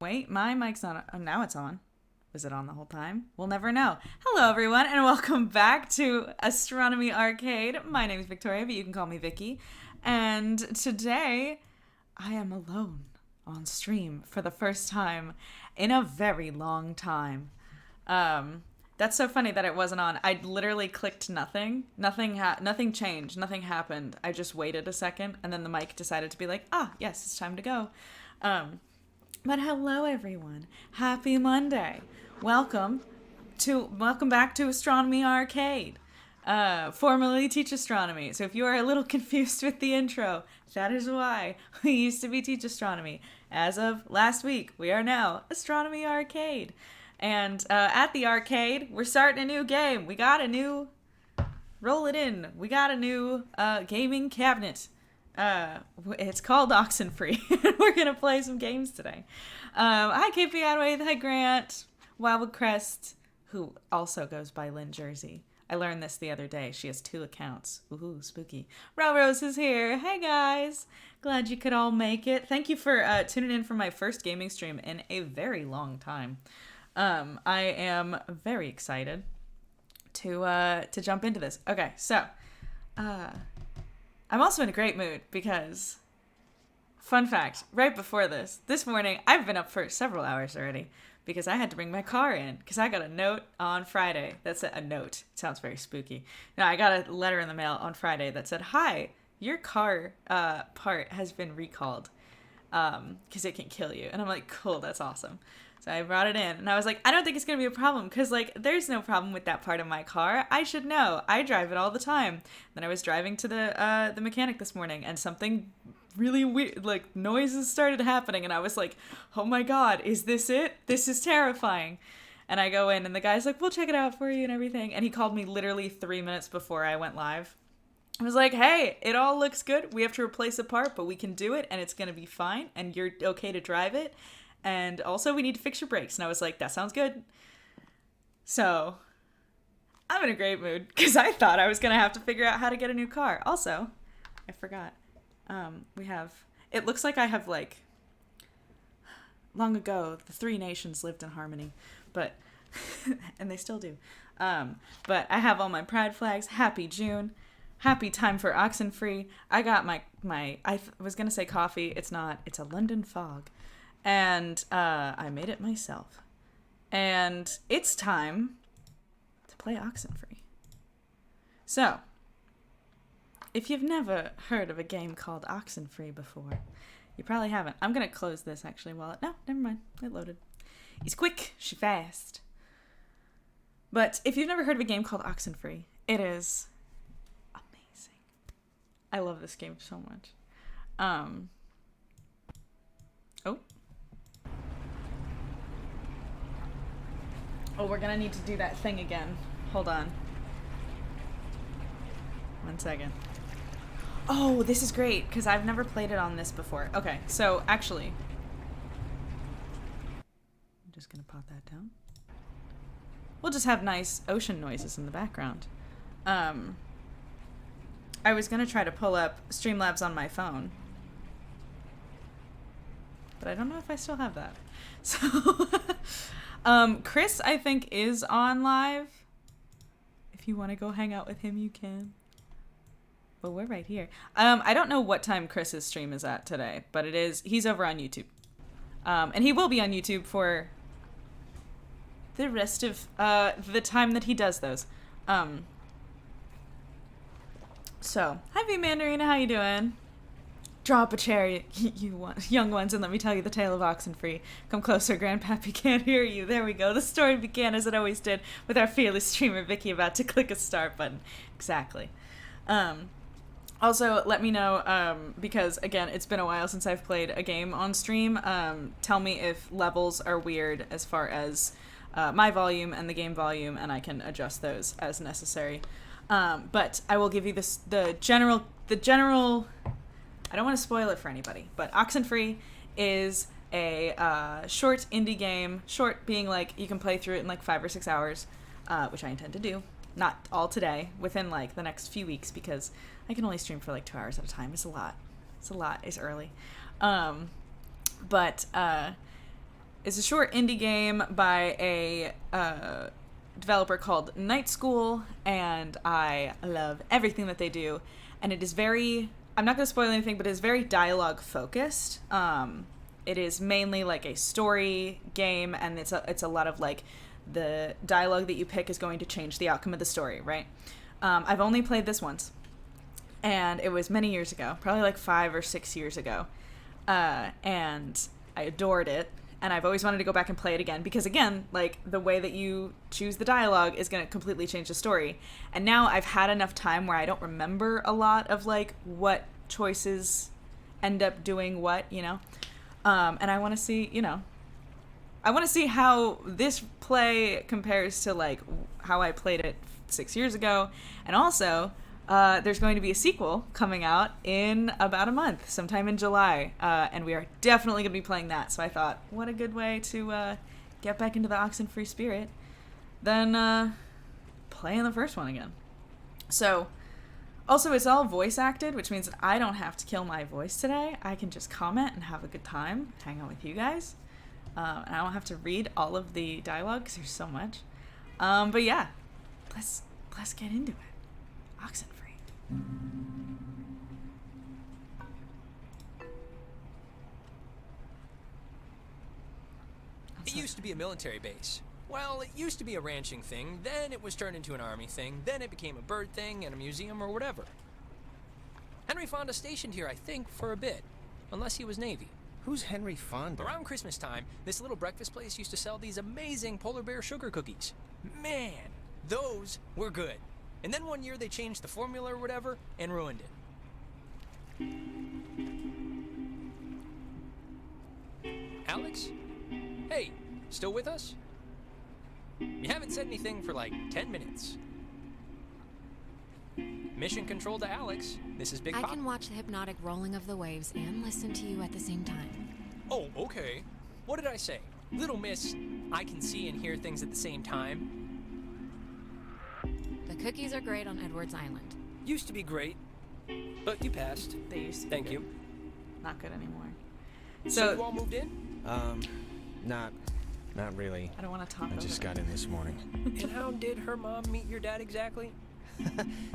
Wait, my mic's on. Oh, now it's on. Was it on the whole time? We'll never know. Hello, everyone, and welcome back to Astronomy Arcade. My name is Victoria, but you can call me Vicky. And today, I am alone on stream for the first time in a very long time. That's so funny that it wasn't on. I literally clicked nothing. Nothing changed. Nothing happened. I just waited a second, and then the mic decided to be like, yes, it's time to go. But hello, everyone. Happy Monday. Welcome back to Astronomy Arcade. Formerly Teach Astronomy. So if you are a little confused with the intro, that is why. We used to be Teach Astronomy. As of last week, we are now Astronomy Arcade. And at the arcade, we're starting a new game. We got a new gaming cabinet. It's called Oxenfree. We're gonna play some games today. Hi KP Adway, hi Grant, Wildwood Crest, who also goes by Lynn Jersey. I learned this the other day. She has 2 accounts. Ooh, spooky. Rose is here. Hey guys, glad you could all make it. Thank you for tuning in for my first gaming stream in a very long time. I am very excited to jump into this. Okay, so I'm also in a great mood because, fun fact, right before this morning, I've been up for several hours already because I had to bring my car in because I got a note on Friday that said, a note, it sounds very spooky. No, I got a letter in the mail on Friday that said, hi, your car part has been recalled because it can kill you. And I'm like, cool, that's awesome. So I brought it in, and I was like, I don't think it's going to be a problem, because, there's no problem with that part of my car. I should know. I drive it all the time. Then I was driving to the mechanic this morning, and something really weird, noises started happening, and I was like, oh my god, is this it? This is terrifying. And I go in, and the guy's like, we'll check it out for you and everything, and he called me literally 3 minutes before I went live. I was like, hey, it all looks good. We have to replace a part, but we can do it, and it's going to be fine, and you're okay to drive it. And also, we need to fix your brakes. And I was like, that sounds good. So, I'm in a great mood, because I thought I was going to have to figure out how to get a new car. Also, I forgot. It looks like I have, long ago, the 3 nations lived in harmony. But, and they still do. But I have all my pride flags. Happy June. Happy time for Oxenfree. I got my I was going to say coffee. It's not. It's a London fog. And I made it myself. And it's time to play Oxenfree. So, if you've never heard of a game called Oxenfree before, you probably haven't. I'm going to close this actually while it... No, never mind. It loaded. He's quick. She fast. But if you've never heard of a game called Oxenfree, it is amazing. I love this game so much. Oh, we're gonna need to do that thing again. Hold on. 1 second. Oh, this is great, because I've never played it on this before. Okay, so, actually. I'm just gonna pop that down. We'll just have nice ocean noises in the background. I was gonna try to pull up Streamlabs on my phone. But I don't know if I still have that. So... Chris, I think, is on live. If you want to go hang out with him, you can. But we're right here. I don't know what time Chris's stream is at today, but he's over on YouTube. And he will be on YouTube for the rest of the time that he does those. So, hi V Mandarina, how you doing? Draw up a chair, you young ones, and let me tell you the tale of Oxenfree. Come closer, Grandpappy can't hear you. There we go. The story began as it always did, with our fearless streamer Vicky about to click a start button. Exactly. Also, let me know, because, again, it's been a while since I've played a game on stream. Tell me if levels are weird as far as my volume and the game volume, and I can adjust those as necessary. But I will give you the general... I don't want to spoil it for anybody, but Oxenfree is a short indie game. Short being you can play through it in 5 or 6 hours, which I intend to do. Not all today, within the next few weeks, because I can only stream for 2 hours at a time. It's a lot. It's early. But is a short indie game by a developer called Night School, and I love everything that they do. And it is very, I'm not going to spoil anything, but it is very dialogue focused. It is mainly like a story game, and it's a lot of like the dialogue that you pick is going to change the outcome of the story, right? I've only played this once, and it was many years ago, probably like 5 or 6 years ago, and I adored it. And I've always wanted to go back and play it again because, again, like, the way that you choose the dialogue is going to completely change the story. And now I've had enough time where I don't remember a lot of, like, what choices end up doing what, you know? And I want to see, you know, I want to see how this play compares to, like, how I played it 6 years ago. And also, there's going to be a sequel coming out in about a month, sometime in July, and we are definitely going to be playing that. So I thought, what a good way to get back into the Oxenfree spirit than playing the first one again. So, also, it's all voice acted, which means that I don't have to kill my voice today. I can just comment and have a good time, hang out with you guys, and I don't have to read all of the dialogue because there's so much. But yeah, let's get into it. Oxenfree. It used to be a military base. Well, it used to be a ranching thing, then it was turned into an army thing, then it became a bird thing and a museum or whatever. Henry Fonda stationed here, I think, for a bit. Unless he was Navy. Who's Henry Fonda? Around Christmas time, this little breakfast place used to sell these amazing polar bear sugar cookies. Man, those were good. And then one year they changed the formula or whatever and ruined it. Alex? Hey, still with us? You haven't said anything for like 10 minutes. Mission control to Alex. This is Big Pop. I can watch the hypnotic rolling of the waves and listen to you at the same time. Oh, okay. What did I say? Little miss, I can see and hear things at the same time. The cookies are great on Edwards Island. Used to be great, but you passed. They used to be Thank good. you. Not good anymore. So you all moved in? Not really. I don't want to talk I over just it. got in this morning. And how did her mom meet your dad exactly?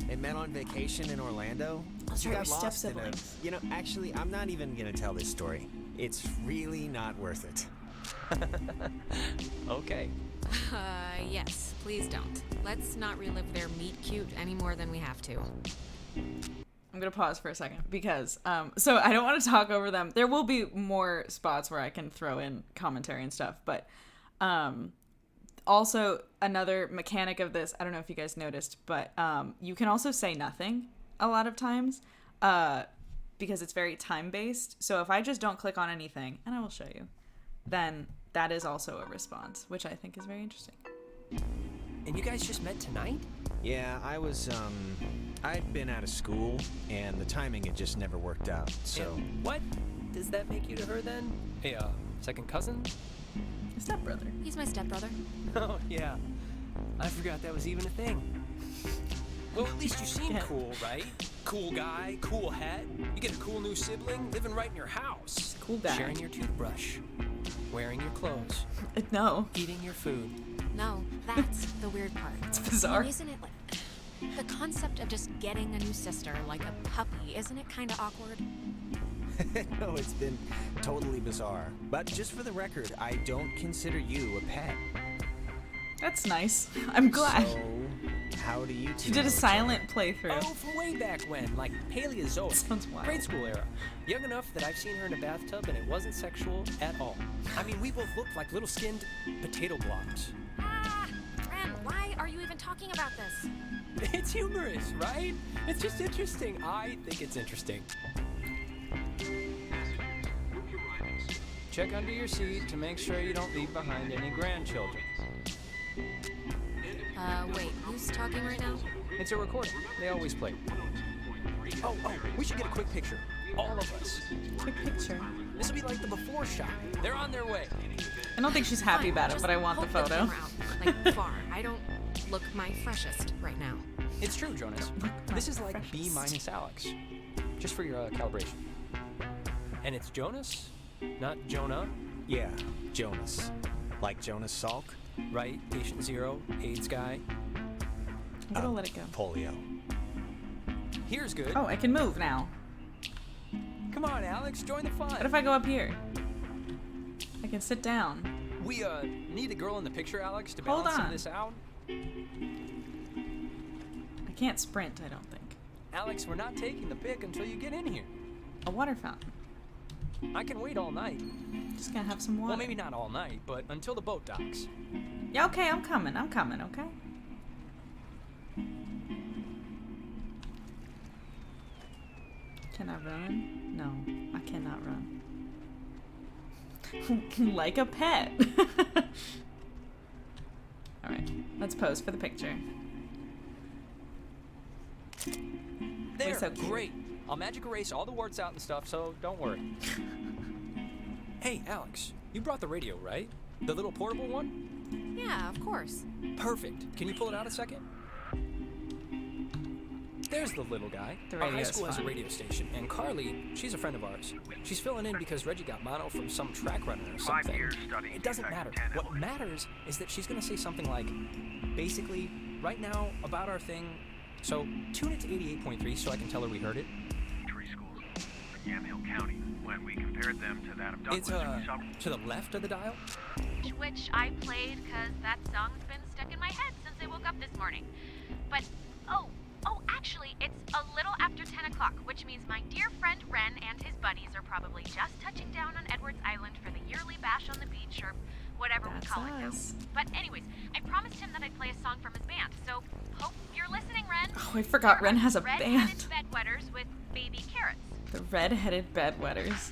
They met on vacation in Orlando. Those She are got your lost in a... step-siblings. You know, actually, I'm not even gonna tell this story. It's really not worth it. Okay. Yes, please don't. Let's not relive their meet cute any more than we have to. I'm going to pause for a second because, so I don't want to talk over them. There will be more spots where I can throw in commentary and stuff, but also another mechanic of this, I don't know if you guys noticed, but you can also say nothing a lot of times because it's very time-based. So if I just don't click on anything, and I will show you, then that is also a response, which I think is very interesting. And you guys just met tonight? Yeah, I'd been out of school, and the timing had just never worked out, so... And what does that make you to her then? A second cousin? Stepbrother. He's my stepbrother. Oh, yeah. I forgot that was even a thing. Well, at least you seem cool, right? Cool guy, cool hat. You get a cool new sibling living right in your house. Cool guy. Sharing your toothbrush. Wearing your clothes. No. Eating your food. No, that's the weird part. It's bizarre. Isn't it like... The concept of just getting a new sister like a puppy, isn't it kind of awkward? No, it's been totally bizarre. But just for the record, I don't consider you a pet. That's nice. I'm glad. So, how do you two She did know a each silent other? playthrough. Oh, from way back when, like Paleozoic. Sounds wild. Grade school era. Young enough that I've seen her in a bathtub and it wasn't sexual at all. I mean, we both looked like little skinned potato blobs. Ah, Ren, why are you even talking about this? It's humorous, right? It's just interesting. I think it's interesting. Check under your seat to make sure you don't leave behind any grandchildren. Wait, who's talking right now? It's a recording. They always play. Oh, we should get a quick picture. All of us. Quick picture. This will be like the before shot. They're on their way. I don't think she's happy Fine, about it, just but I want the hold photo. camera out, like far. I don't look my freshest right now. It's true, Jonas. This is like B minus Alex. Just for your calibration. And it's Jonas, not Jonah. Yeah, Jonas. Like Jonas Salk? Right? Patient zero, AIDS guy. I'm gonna let it go. Polio. Here's good. Oh, I can move now. Come on, Alex, join the fun. What if I go up here? I can sit down. We, need a girl in the picture, Alex, to Hold balance some on. of this out. I can't sprint, I don't think. Alex, we're not taking the pic until you get in here. A water fountain. I can wait all night. Just gonna have some water. Well, maybe not all night, but until the boat docks. Yeah, okay, I'm coming, okay? Can I run? No, I cannot run. Like a pet. Alright, let's pose for the picture. There, so cute. great. I'll magic erase all the warts out and stuff, so don't worry. Hey, Alex, you brought the radio, right? The little portable one? Yeah, of course. Perfect. Can you pull it out a second? There's the little guy. The Our high radio's school has a fun. radio station, and Carly, she's a friend of ours. She's filling in because Reggie got mono from some track runner or something. It doesn't matter. What matters is that she's gonna say something like, basically, right now, about our thing. So tune it to 88.3 so I can tell her we heard it. Elementary schools in Yamhill County. When we compared them to that of Douglas, It's we saw to the left of the dial. Which I played because that song's been stuck in my head since I woke up this morning. But, oh, actually, it's a little after 10 o'clock, which means my dear friend Ren and his buddies are probably just touching down on Edwards Island for the yearly bash on the beach or whatever we That's call it now. us. But anyways, I promised him that I'd play a song from his band, so hope you're listening, Ren. Oh, I forgot Ren has a Red-headed band. bedwetters with baby carrots. The red-headed bedwetters.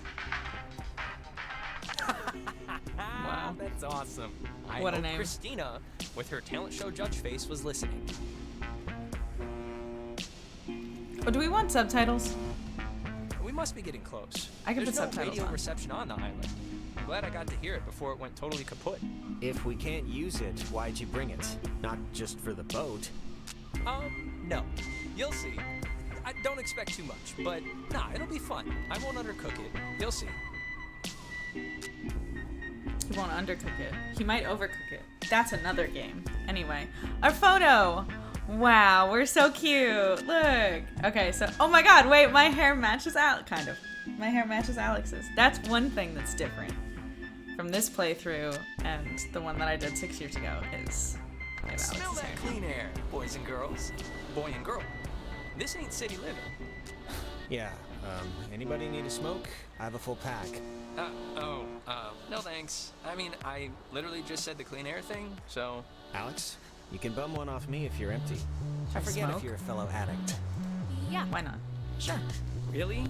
Wow. That's awesome. I What a hope name. Christina, with her talent show judge face, was listening. Oh, do we want subtitles? We must be getting close. I can There's put no subtitles radio on. reception on the island. I'm glad I got to hear it before it went totally kaput. If we can't use it, why'd you bring it? Not just for the boat. No. You'll see. I don't expect too much, but nah, it'll be fun. I won't undercook it. You'll see. He won't undercook it. He might overcook it. That's another game. Anyway, our photo. Wow, we're so cute. Look. Okay, so, oh my god, wait, my hair matches out, kind of. My hair matches Alex's. That's one thing that's different from this playthrough and the one that I did 6 years ago is I have Smell Alex's that hair. clean air, boys and girls. Boy and girl. This ain't city living. Yeah, anybody need a smoke? I have a full pack. No thanks. I mean, I literally just said the clean air thing, so... Alex, you can bum one off me if you're empty. I Of forget smoke? if you're a fellow addict. Yeah, Why not? sure. Really?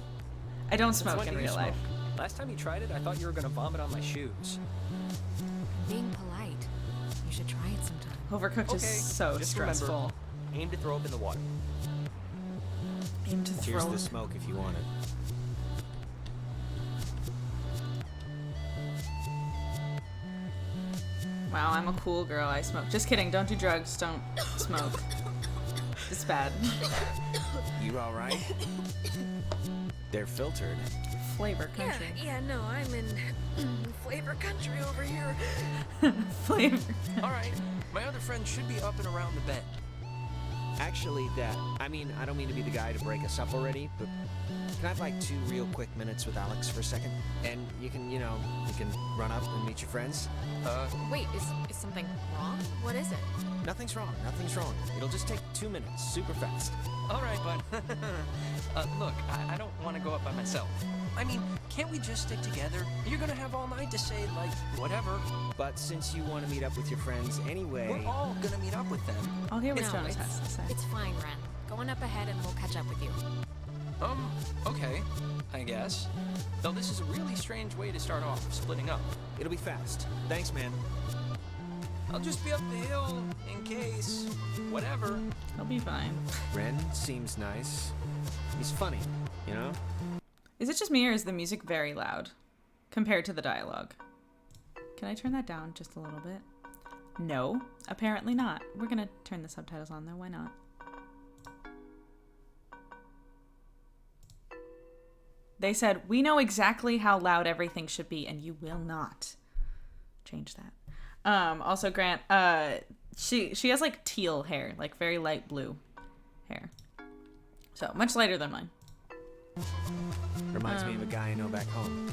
I don't Since smoke when in do you real life. smoke? Last time you tried it, I thought you were gonna vomit on my shoes. Being polite. You should try it sometime. Overcooked is so just stressful. remember, aim to throw up in the water. Aim to Here's throw. the smoke if you want it. Wow, I'm a cool girl. I smoke. Just kidding. Don't do drugs. Don't smoke. It's bad. You alright? They're filtered. Flavor country. Yeah, no, I'm in flavor country over here. Flavor. All right, my other friend should be up and around the bend. Actually, I don't mean to be the guy to break us up already, but can I have like 2 real quick minutes with Alex for a second? And you can run up and meet your friends? Wait, is something wrong? What is it? Nothing's wrong. It'll just take 2 minutes, super fast. All right, bud. Look, I don't want to go up by myself. I mean, can't we just stick together? You're gonna have all night to say, like, whatever. But since you want to meet up with your friends anyway... We're all gonna meet up with them. I'll hear what No, Jonas has to say. it's fine, Ren. Going up ahead and we'll catch up with you. Okay, I guess. Though this is a really strange way to start off, splitting up. It'll be fast. Thanks, man. I'll just be up the hill, in case, whatever. He'll be fine. Ren seems nice. He's funny, you know? Is it just me or is the music very loud compared to the dialogue? Can I turn that down just a little bit? No, apparently not. We're gonna turn the subtitles on though. Why not? They said, we know exactly how loud everything should be, and you will not change that. Also, Grant, she has like teal hair, like very light blue hair. So much lighter than mine. Reminds me of a guy I know back home.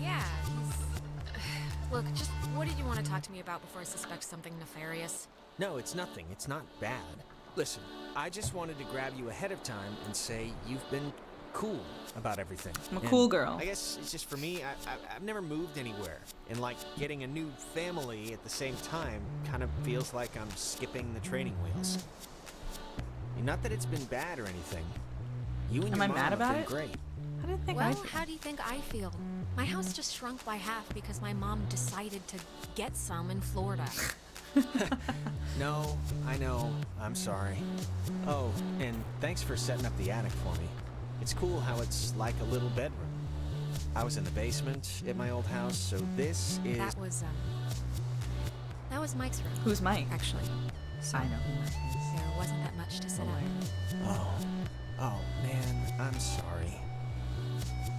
Yeah, he's... Look, just what did you want to talk to me about before I suspect something nefarious? No, it's nothing. It's not bad. Listen, I just wanted to grab you ahead of time and say you've been cool about everything. I'm a And cool girl. I guess it's just for me, I've never moved anywhere. And like getting a new family at the same time kind of feels like I'm skipping the training wheels. Not that it's been bad or anything. You and Am your I mom mad have about been it? great. How do you think I Well, feel? how do you think I feel? My house just shrunk by half because my mom decided to get some in Florida. No, I know. I'm sorry. Oh, and thanks for setting up the attic for me. It's cool how it's like a little bedroom. I was in the basement at my old house, so this is... That was Mike's room. Who's Mike? Actually. So I know who Mike is. there wasn't that much to sit up. Oh, man, I'm sorry.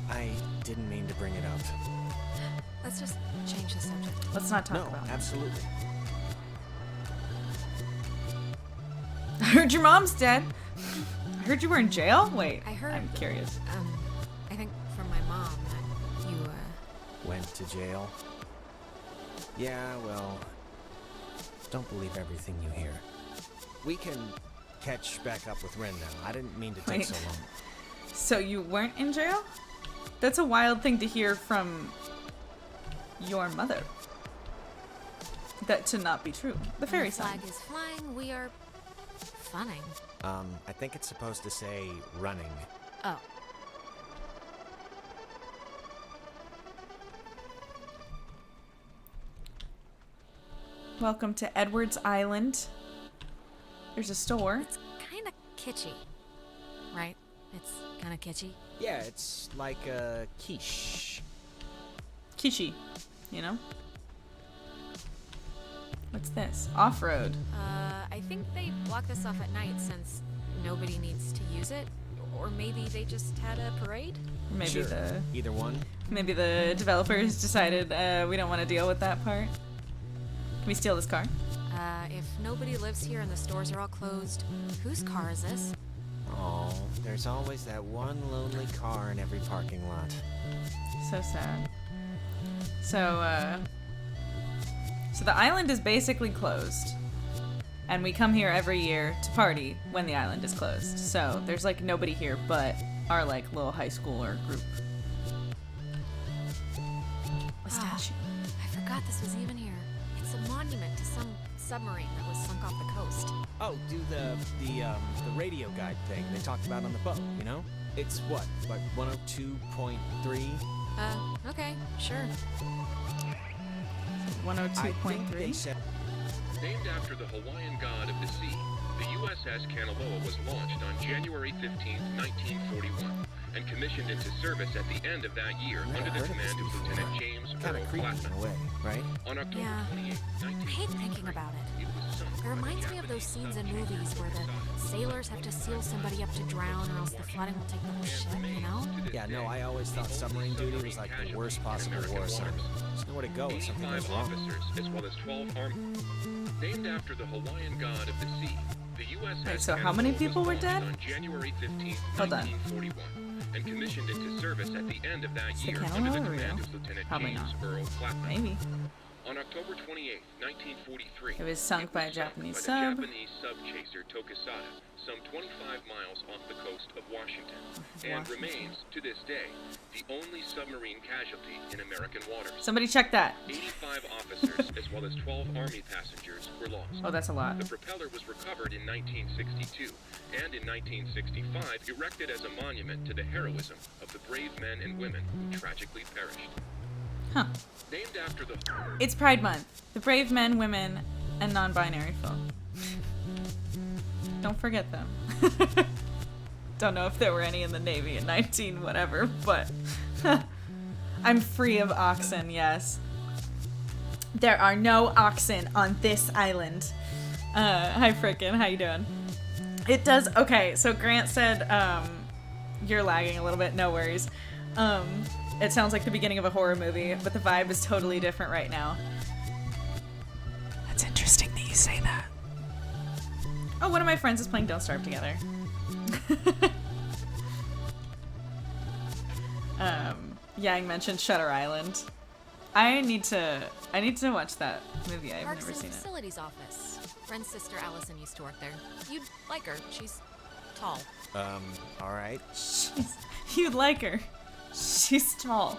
I didn't mean to bring it up. Let's just change the subject. Let's not talk No, about it. absolutely. I heard your mom's dead. I heard you were in jail? Wait, I heard... I'm curious. I think from my mom that you, Went to jail? Yeah, well, don't believe everything you hear. We can catch back up with Ren now. I didn't mean to take Wait. so long. So you weren't in jail? That's a wild thing to hear from your mother. That to not be true. The fairy the flag song. is flying, we are funning. I think it's supposed to say running. Oh. Welcome to Edwards Island. There's a store. It's kind of kitschy, right? It's kind of kitschy. Yeah, it's like a quiche. Kishi, you know? What's this? Off-road. I think they block this off at night since nobody needs to use it. Or maybe they just had a parade? Maybe Sure. Either one. maybe the developers decided we don't want to deal with that part. Can we steal this car? If nobody lives here and the stores are all closed, whose car is this? Oh, there's always that one lonely car in every parking lot. So sad. So the island is basically closed. And we come here every year to party when the island is closed. So there's like nobody here but our like little high schooler group. A statue. I forgot this was even here. It's a monument to some submarine that was sunk off the coast. Oh, do the radio guide thing they talked about on the boat, you know? It's what, like 102.3? Okay, sure. I think 102.3. they said... Named after the Hawaiian god of the sea, the USS Kanaloa was launched on January 15, 1941, and commissioned into service at the end of that year Never under heard the of this command of before. Lieutenant James Kind Earl of creepy in Blackman. a way, right? On October Yeah. 28, I hate thinking about it. it was sunk It by the reminds me of those Japanese scenes in subchaser movies where the Tokusatsu. sailors have to seal somebody up to drown or else the flooding will take the whole ship, you know? Yeah, no, I always thought submarine duty was like the worst possible war assignment. There's nowhere to go if something 85 goes wrong. officers, as well as 12 armed. Named after the Hawaiian god of the sea, the USS Wait, so how many Kanaloa people was were launched dead? on January 15, Hold on. 1941, and commissioned into service at the end of that Is the year Kanaloa under the real? command of Lieutenant Probably James not. Earl Blackman. Maybe. On October 28, 1943, It was sunk by a Japanese by sub. the Japanese sub-chaser Tokusatsu, some 25 miles off the coast of Washington, and Washington. remains, to this day, the only submarine casualty in American waters. Somebody check that. 85 officers, as well as 12 Army passengers, were lost. Oh, that's a lot. The propeller was recovered in 1962, and in 1965 erected as a monument to the heroism of the brave men and women who tragically perished. Huh. Named after the... It's Pride Month. The brave men, women, and non-binary folk. Don't forget them. Don't know if there were any in the Navy in 19 whatever, but I'm free of oxen, yes. There are no oxen on this island. Hi Frickin', how you doing? It does, okay, so Grant said you're lagging a little bit. No worries. It sounds like the beginning of a horror movie, but the vibe is totally different right now. That's interesting that you say that. Oh, one of my friends is playing Don't Starve together. Yang mentioned Shutter Island. I need to watch that movie. I've Parks never and seen it. Facilities office. Friend's sister Allison used to work there. You'd like her. She's tall. All right. You'd like her. She's tall.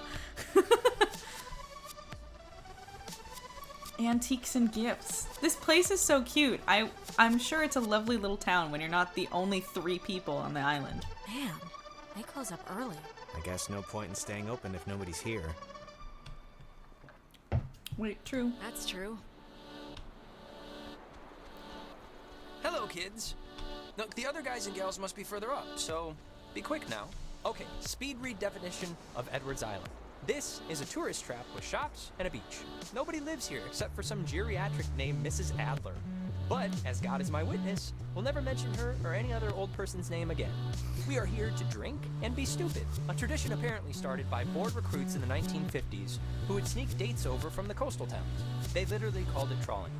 Antiques and gifts. This place is so cute. I'm sure it's a lovely little town when you're not the only 3 people on the island. Man, they close up early. I guess no point in staying open if nobody's here. Wait, true. That's true. Hello, kids. Look, the other guys and gals must be further up, so be quick now. Okay, speed read definition of Edwards Island. This is a tourist trap with shops and a beach. Nobody lives here except for some geriatric named Mrs. Adler. But, as God is my witness, we'll never mention her or any other old person's name again. We are here to drink and be stupid, a tradition apparently started by bored recruits in the 1950s who would sneak dates over from the coastal towns. They literally called it trawling.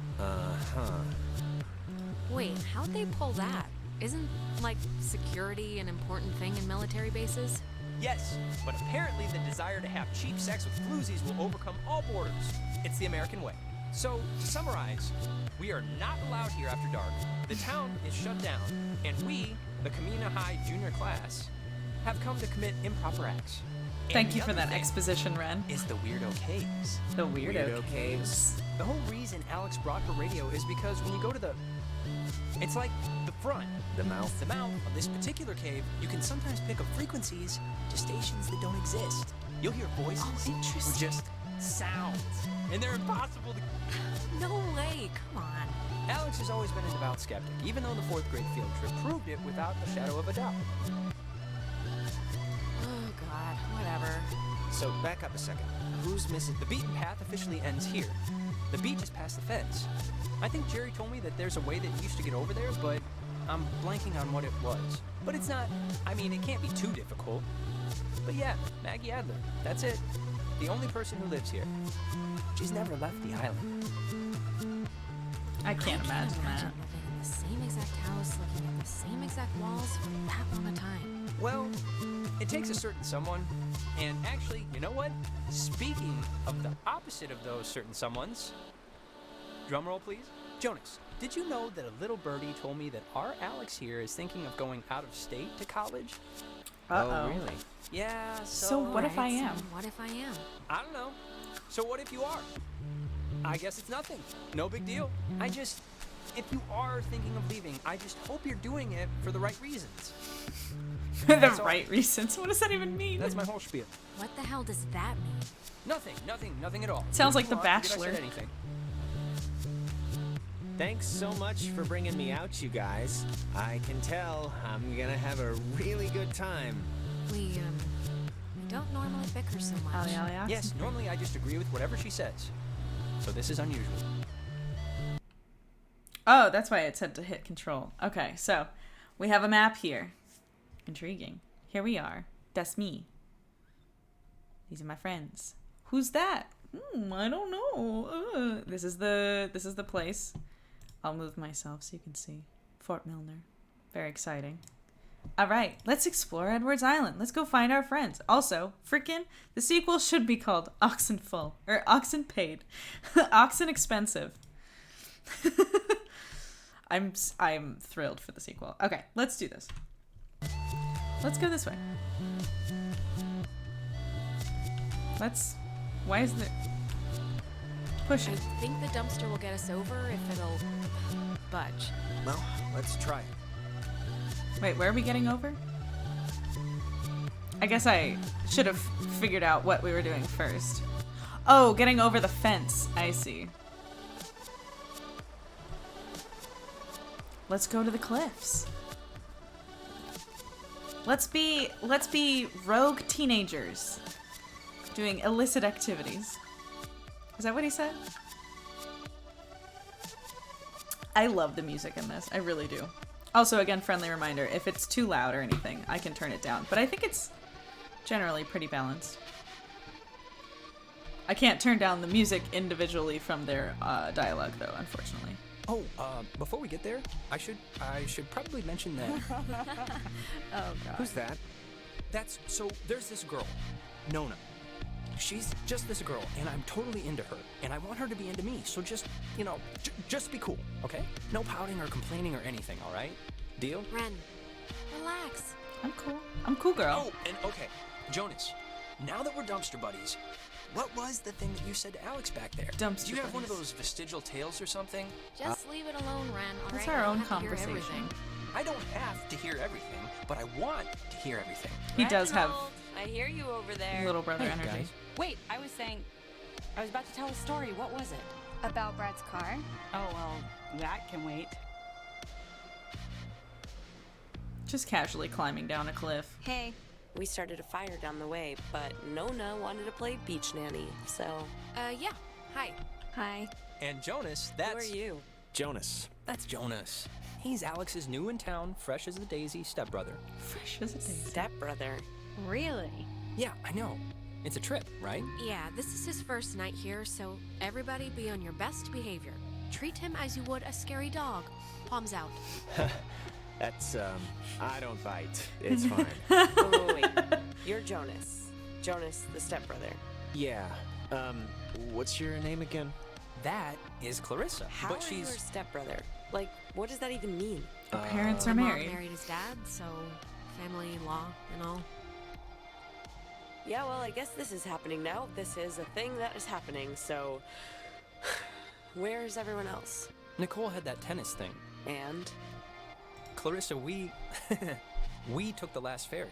Wait, how'd they pull that? Isn't, like, security an important thing in military bases? Yes, but apparently the desire to have cheap sex with floozies will overcome all borders. It's the American way. So, to summarize, we are not allowed here after dark. The town is shut down, and we, the Kamina High junior class, have come to commit improper acts. Thank you for that exposition, Ren. Is the Weirdo Caves. The Weirdo Caves. The whole reason Alex brought her radio is because when you go to the... It's like the front. The mouth. The mouth of this particular cave, you can sometimes pick up frequencies to stations that don't exist. You'll hear voices or just sounds, and they're impossible to... No way, come on. Alex has always been a devout skeptic, even though the 4th grade field trip proved it without a shadow of a doubt. Oh god, whatever. So, back up a second. Who's missing? The beaten path officially ends here. The beach is past the fence. I think Jerry told me that there's a way that you used to get over there, but I'm blanking on what it was. But it's not, I mean, it can't be too difficult. But yeah, Maggie Adler, that's it. The only person who lives here. She's never left the island. I can't imagine that. Living in the same exact house, looking at the same exact walls for that long a time. Well, it takes a certain someone, and actually, you know what? Speaking of the opposite of those certain someones, drumroll please. Jonas, did you know that a little birdie told me that our Alex here is thinking of going out of state to college? Uh-oh. Oh, really? Yeah, So what if I Alright, am? so what if I am? I don't know. So what if you are? I guess it's nothing. No big deal. If you are thinking of leaving, I just hope you're doing it for the right reasons. The That's all. right reasons? What does that even mean? That's my whole spiel. What the hell does that mean? Nothing at all. Sounds If like you The want, forget I Bachelor. said anything. Thanks so much for bringing me out, you guys. I can tell I'm gonna have a really good time. We don't normally bicker so much. Olly, olly, oxen. Yes, normally I just agree with whatever she says. So this is unusual. Oh, that's why it said to hit control. Okay, so we have a map here. Intriguing. Here we are. That's me. These are my friends. Who's that? I don't know. This is the place. I'll move myself so you can see. Fort Milner. Very exciting. All right, let's explore Edwards Island. Let's go find our friends. Also, frickin', the sequel should be called Oxen Full or Oxen Paid. Oxen Expensive. I'm thrilled for the sequel. Okay, let's do this. Let's go this way. Why is there... Push I it. think the dumpster will get us over if it'll budge. Well, let's try it. Wait, where are we getting over? I guess I should have figured out what we were doing first. Oh, getting over the fence. I see. Let's go to the cliffs. Let's be rogue teenagers doing illicit activities. Is that what he said? I love the music in this. I really do. Also, again, friendly reminder, if it's too loud or anything, I can turn it down. But I think it's generally pretty balanced. I can't turn down the music individually from their dialogue, though, unfortunately. Oh, before we get there, I should probably mention that. Oh, God. Who's that? So there's this girl, Nona. She's just this girl, and I'm totally into her, and I want her to be into me, so just, just be cool, okay? No pouting or complaining or anything, all right? Deal? Ren, relax. I'm cool. I'm cool, girl. Oh, and okay, Jonas, now that we're dumpster buddies, what was the thing that you said to Alex back there? Dumpster Do you have one of buddies. those vestigial tales or something? Just leave it alone, Ren, all That's right? our You own don't have to hear conversation. everything. I don't have to hear everything, but I want to hear everything. He does have Reginald, I hear you over there. little brother Hey, energy. guys. Wait, I was about to tell a story. What was it? About Brad's car? Oh, well, that can wait. Just casually climbing down a cliff. Hey, We started a fire down the way, but Nona wanted to play beach nanny, so... Yeah. Hi. hi. And Jonas, Who that's... are you? Jonas. That's Jonas. He's Alex's new in town, fresh as a daisy stepbrother. Fresh as a daisy. Stepbrother. Really? Yeah, I know. It's a trip, right? Yeah, this is his first night here, so everybody be on your best behavior. Treat him as you would a scary dog. Palms out. That's, I don't bite. It's fine. Wait. You're Jonas. Jonas, the stepbrother. Yeah. What's your name again? That is Clarissa. How but are you her she's... stepbrother? Like, what does that even mean? Our parents are My mom married. married his dad, so family law and all. Yeah, well, I guess this is happening now. This is a thing that is happening, so... Where's everyone else? Nicole had that tennis thing. And? Clarissa, we... we took the last ferry.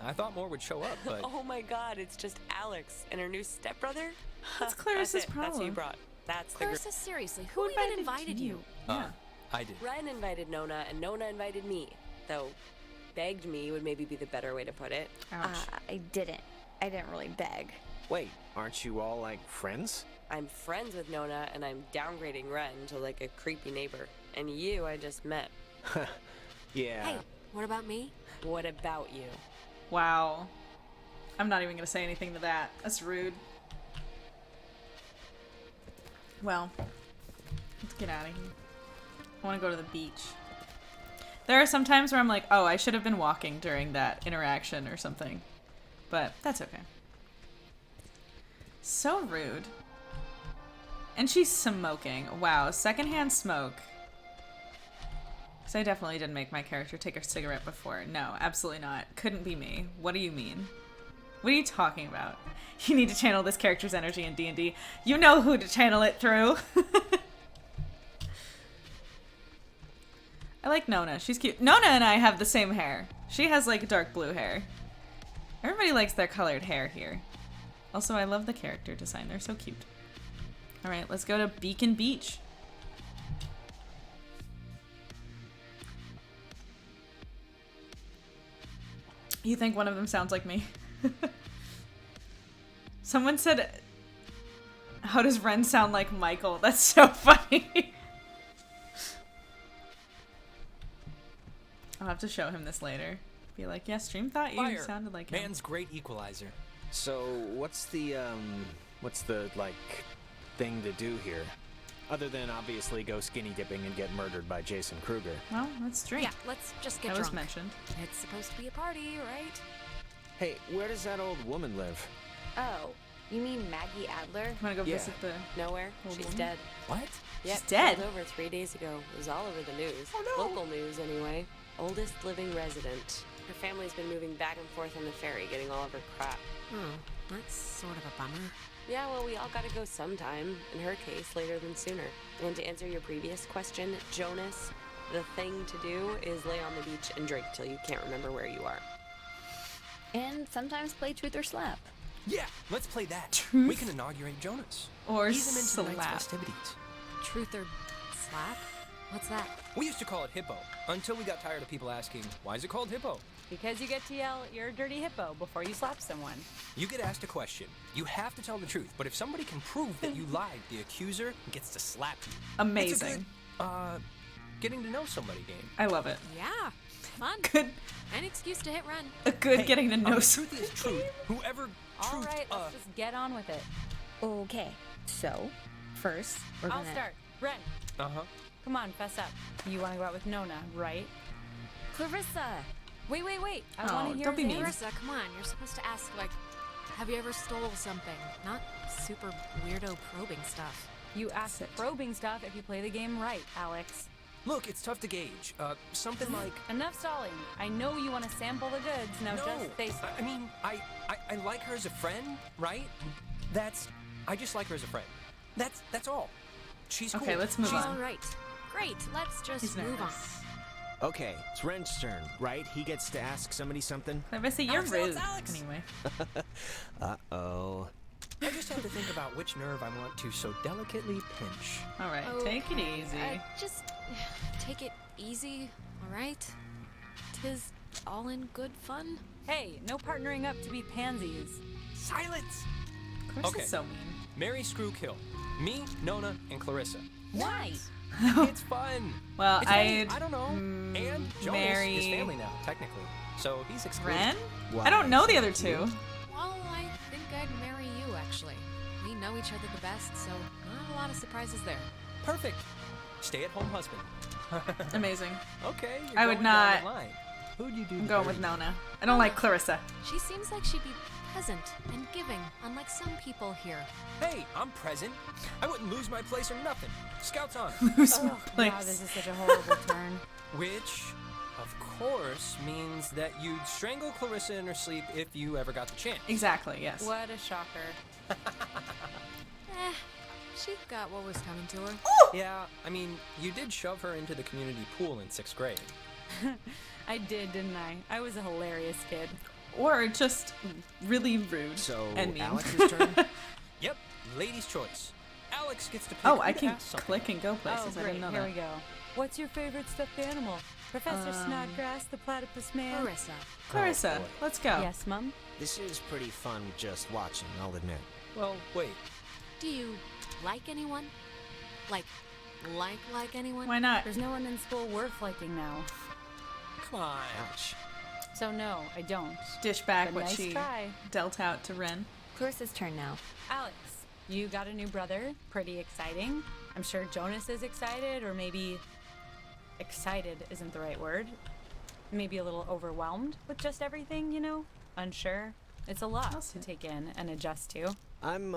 I thought more would show up, but... Oh my god, it's just Alex and her new stepbrother? That's Clarissa's That's it. That's who you problem. brought. That's Clarissa, seriously, who Who even invited you? Yeah. I did. Ren invited Nona, and Nona invited me. Though, begged me would maybe be the better way to put it. Ouch. I didn't. I didn't really beg. Wait, aren't you all, like, friends? I'm friends with Nona, and I'm downgrading Ren to like a creepy neighbor. And you, I just met. Yeah. Hey, what about me? What about you? Wow. I'm not even going to say anything to that. That's rude. Well, let's get out of here. I want to go to the beach. There are some times where I'm like, oh, I should have been walking during that interaction or something. But that's okay. So rude. And she's smoking. Wow, secondhand smoke. Because I definitely didn't make my character take a cigarette before. No, absolutely not. Couldn't be me. What do you mean? What are you talking about? You need to channel this character's energy in D&D. You know who to channel it through. I like Nona. She's cute. Nona and I have the same hair. She has like dark blue hair. Everybody likes their colored hair here. Also, I love the character design. They're so cute. All right, let's go to Beacon Beach. You think one of them sounds like me? Someone said, how does Ren sound like Michael? That's so funny. I'll have to show him this later. Be like, yeah, stream thought you Fire. sounded like him. Man's great equalizer. So, what's the, like, thing to do here? Other than, obviously, go skinny dipping and get murdered by Jason Kruger. Well, let's drink. Yeah, let's just get That was drunk. mentioned. It's supposed to be a party, right? Hey, where does that old woman live? Oh, you mean Maggie Adler? Want to go Yeah. visit the... Nowhere. Old She's woman? dead. What? Yep, dead? killed over 3 days ago. It was all over the news. Oh, no. Local news, anyway. Oldest living resident. Her family's been moving back and forth on the ferry, getting all of her crap. Oh, that's sort of a bummer. Yeah, well, we all gotta go sometime. In her case, later than sooner. And to answer your previous question, Jonas, the thing to do is lay on the beach and drink till you can't remember where you are. And sometimes play Truth or Slap. Yeah, let's play that. Truth. We can inaugurate Jonas. Or Ease him into tonight's slap. festivities. Truth or slap? What's that? We used to call it Hippo, until we got tired of people asking, why is it called Hippo? Because you get to yell, you're a dirty hippo before you slap someone. You get asked a question. You have to tell the truth, but if somebody can prove that you lied, the accuser gets to slap you. Amazing. It's a good, getting to know somebody game. I love it. Yeah, fun. Good. An excuse to hit run. A good Hey, getting to know the somebody. truth is truth. Whoever All truth, right, let's just get on with it. Okay, so first we're I'll gonna. start. Ren, Uh-huh. come on, fess up. You want to go out with Nona, right? Clarissa. Wait. I Oh, want to hear don't be his mean. answer. Marissa, come on. You're supposed to ask, like, have you ever stole something? Not super weirdo probing stuff. You ask Sit. probing stuff if you play the game right, Alex. Look, it's tough to gauge. Something like... Enough stalling. I know you want to sample the goods. Now No, just face it. I mean, I like her as a friend, right? I just like her as a friend. That's all. She's cool. Okay, let's move All on. right. Great. Let's just He's move on. nervous. Okay, it's Ren's turn, right? He gets to ask somebody something. Clarissa, you're Alex, rude. Alex. Anyway. Uh-oh. I just have to think about which nerve I want to so delicately pinch. All right, take it Okay, easy. Just take it easy, all right? 'Tis all in good fun. Hey, no partnering up to be pansies. Silence! Clarissa's Okay. so mean. Mary Screw Kill. Me, Nona, and Clarissa. Why? It's fun. Well, It's funny, I'd I don't know. And Jonas marry is family now, technically. So he's excluded. Ren? Why I don't know is the that other two. you? Well, I think I'd marry you, actually. We know each other the best, so not a lot of surprises there. Perfect. Stay-at-home husband. Amazing. Okay, you're I would going down not- the line. Who'd you do? I'm the going with dirty? Nona. I don't like Clarissa. She seems like she'd be present and giving, unlike some people here. Hey, I'm present. I wouldn't lose my place or nothing. Scouts on. Lose my Oh, place. God, this is such a horrible turn. Which, of course, means that you'd strangle Clarissa in her sleep if you ever got the chance. Exactly, yes. What a shocker. She got what was coming to her. Yeah, I mean, you did shove her into the community pool in 6th grade. I did, didn't I? I was a hilarious kid. Or just really rude So, and mean. Alex's turn? Yep, lady's choice. Alex gets to pick Oh, who I to can ask something. click and go places. Oh, I great. didn't know Here that. we go. What's your favorite stuffed animal? Professor Snodgrass, the platypus man? Clarissa. Clarissa, Oh, boy. let's go. Yes, Mum? This is pretty fun just watching, I'll admit. Well, wait. Do you like anyone? Like anyone? Why not? There's no one in school worth liking now. Come on. Ouch. So no, I don't. Dish back But what nice she try. dealt out to Ren. Clarissa's turn now. Alex, you got a new brother. Pretty exciting. I'm sure Jonas is excited, or maybe excited isn't the right word. Maybe a little overwhelmed with just everything, you know? Unsure. It's a lot to take in and adjust to. I'm,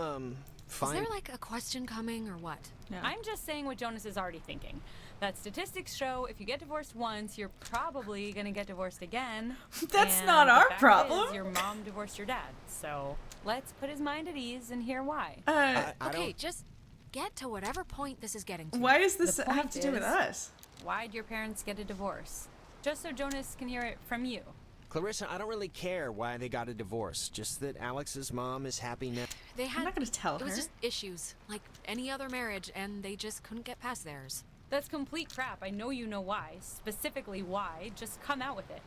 fine. Is there like a question coming or what? Yeah. I'm just saying what Jonas is already thinking. That statistics show if you get divorced once, you're probably gonna get divorced again. That's And not the our fact problem. is your mom divorced your dad. So let's put his mind at ease and hear why. I Okay, don't... just get to whatever point this is getting to. Why does this The have point to do with is- us? Why'd your parents get a divorce? Just so Jonas can hear it from you. Clarissa, I don't really care why they got a divorce. Just that Alex's mom is happy now. They had I'm not gonna tell it her. was just issues, like any other marriage, and they just couldn't get past theirs. That's complete crap. I know you know why. Specifically why. Just come out with it.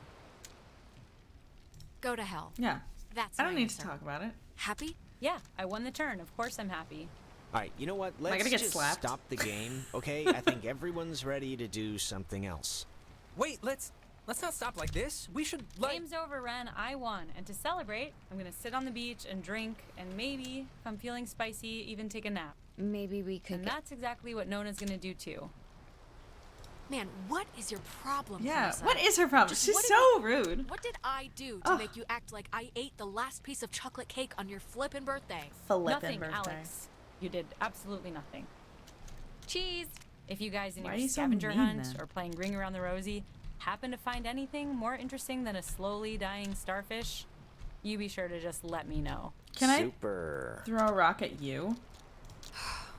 Go to hell. Yeah. That's I don't my need to answer. talk about it. Happy? Yeah, I won the turn. Of course I'm happy. All right, you know what? I Let's gonna get just slapped? stop the game, okay? I think everyone's ready to do something else. Wait, let's not stop like this. We should, Game's over, Ren. I won. And to celebrate, I'm gonna sit on the beach and drink, and maybe, if I'm feeling spicy, even take a nap. Maybe we could And that's exactly what Nona's gonna do too. Man, what is your problem, Yeah. Clarissa? What is her problem? Just She's what did so rude. What did I do to Ugh. make you act like I ate the last piece of chocolate cake on your flippin' birthday? Flippin' Nothing, birthday. Alex. You did absolutely nothing. Cheese! If you guys in Why your are you so scavenger mean, hunt then? or playing Ring Around the Rosie happen to find anything more interesting than a slowly dying starfish, you be sure to just let me know. Can I Super. throw a rock at you?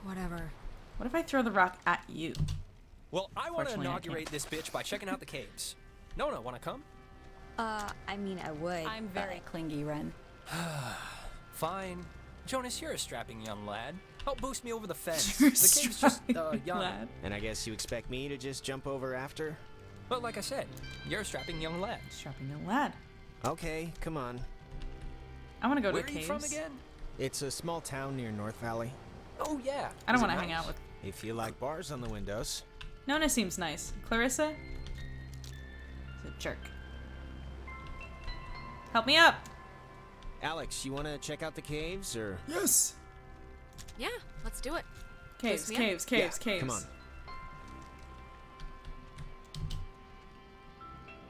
Whatever. What if I throw the rock at you? Well, I want to Fortunately, I inaugurate this bitch by checking out the caves. Nona, wanna come? I mean, I would. I'm very clingy, Ren. Fine. Jonas, you're a strapping young lad. Help boost me over the fence. You're The cave's just strapping young. lad. And I guess you expect me to just jump over after? But like I said, you're a strapping young lad. Strapping young lad. Okay, come on. I want to go Where to are the you caves. from again? It's a small town near North Valley. Oh yeah. I don't Is it want to hang nice? out with. If you like bars on the windows. Nona seems nice. Clarissa? Is a jerk. Help me up! Alex, you want to check out the caves, or? Yes. Yeah, let's do it. Caves, Boost me up. caves, caves, Yeah, caves. come on.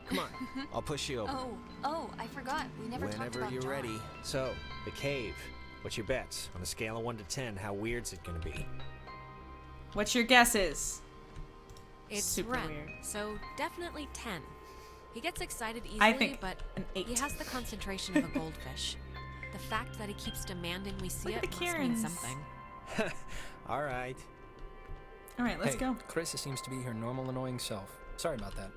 Come on, I'll push you over. Oh, I forgot. We never talked Whenever about you're John. ready. So, the cave. What's your bets? On a scale of 1 to 10, how weird's it gonna be? What's your guesses? It's Super Ren, weird. so definitely 10. He gets excited easily, I think but an 8. he has the concentration of a goldfish. The fact that he keeps demanding we see Look at it the must mean Karens. something. All right. All right, let's Hey, go. Carissa seems to be her normal annoying self. Sorry about that.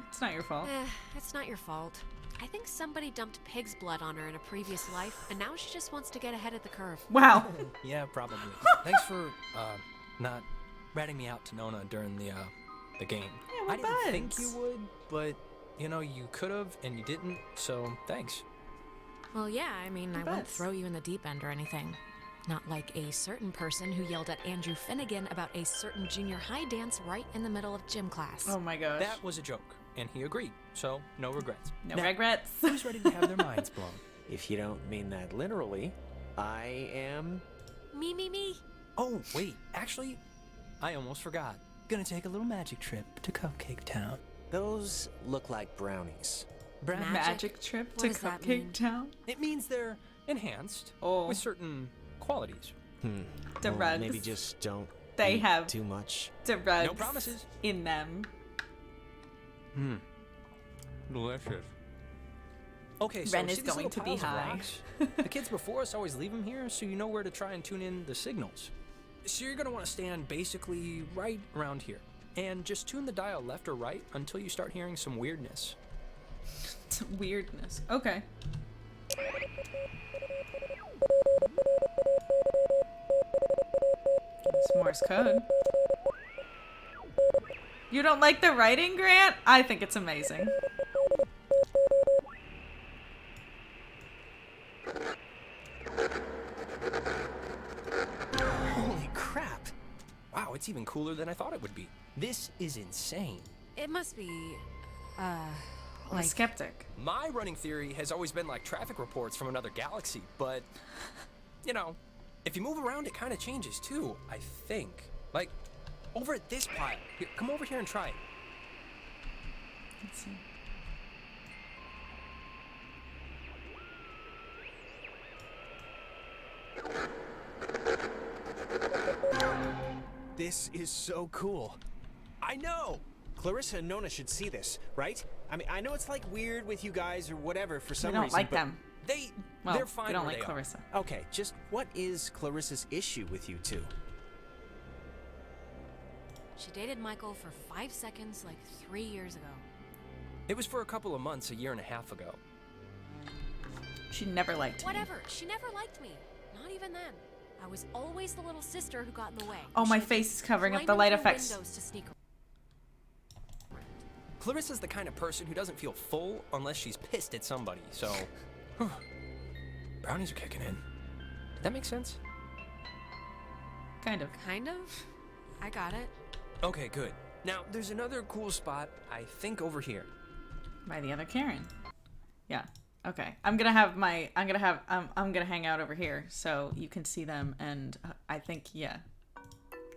It's not your fault. It's not your fault. I think somebody dumped pig's blood on her in a previous life, and now she just wants to get ahead of the curve. Wow. Yeah, probably. Thanks for not ratting me out to Nona during the game. Yeah, we're I didn't think buds. you would, but you know you could have and you didn't. So thanks. Well, yeah, I mean, I won't buds. throw you in the deep end or anything. Not like a certain person who yelled at Andrew Finnegan about a certain junior high dance right in the middle of gym class. Oh my gosh. That was a joke, and he agreed. So no regrets. No Now, regrets. who's ready to have their minds blown? If you don't mean that literally, I am. Me. Oh wait, actually, I almost forgot. Gonna take a little magic trip to Cupcake Town. Those look like brownies. Magic trip What to does that mean? Cupcake Town? It means they're enhanced Oh. with certain qualities. The Well, rugs. Maybe just don't. They eat have too much. drugs No promises. in them. Delicious. Okay, so Ren is see these going little to be piles of high. rocks? The kids before us always leave them here, so you know where to try and tune in the signals. So you're gonna want to stand basically right around here, and just tune the dial left or right until you start hearing some weirdness. It's weirdness. Okay. It's Morse code. You don't like the writing, Grant? I think it's amazing. Holy crap! Wow, it's even cooler than I thought it would be. This is insane. It must be, I'm a like, skeptic. My running theory has always been like traffic reports from another galaxy, but, you know, if you move around, it kind of changes too, I think. Like, over at this pile. Here, come over here and try it. Let's see. This is so cool. I know! Clarissa and Nona should see this, right? I mean, I know it's like weird with you guys or whatever for We some don't reason. like but them. Well, They're fine we don't where like they are. Clarissa. Okay, just what is Clarissa's issue with you two? she dated Michael for 5 seconds like 3 years ago. It was for a couple of months, a year and a half ago. She never liked me. Whatever, she never liked me. Not even then. I was always the little sister who got in the way. Oh, my She would face is covering up climb the light into effects. windows to sneak Clarissa's the kind of person who doesn't feel full unless she's pissed at somebody, so... Brownies are kicking in. Did that make sense? Kind of. Kind of. I got it. Okay, good. Now, there's another cool spot, I think over here. By the other Karen. Yeah. Okay. I'm gonna hang out over here so you can see them, and I think, yeah.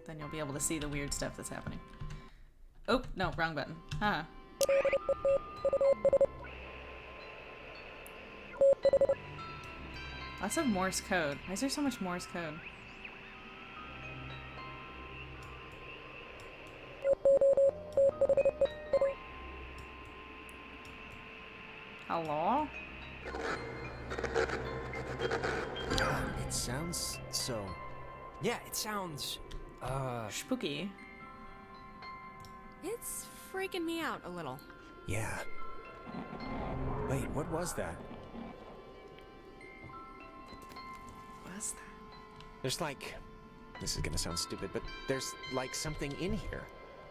Then you'll be able to see the weird stuff that's happening. Oh, no, wrong button. Huh. Lots of Morse code. Why is there so much Morse code? Hello? It sounds so. Yeah, it sounds... Spooky. It's freaking me out a little. Yeah. Wait, what was that? What's that? There's like. This is gonna sound stupid, but there's like something in here.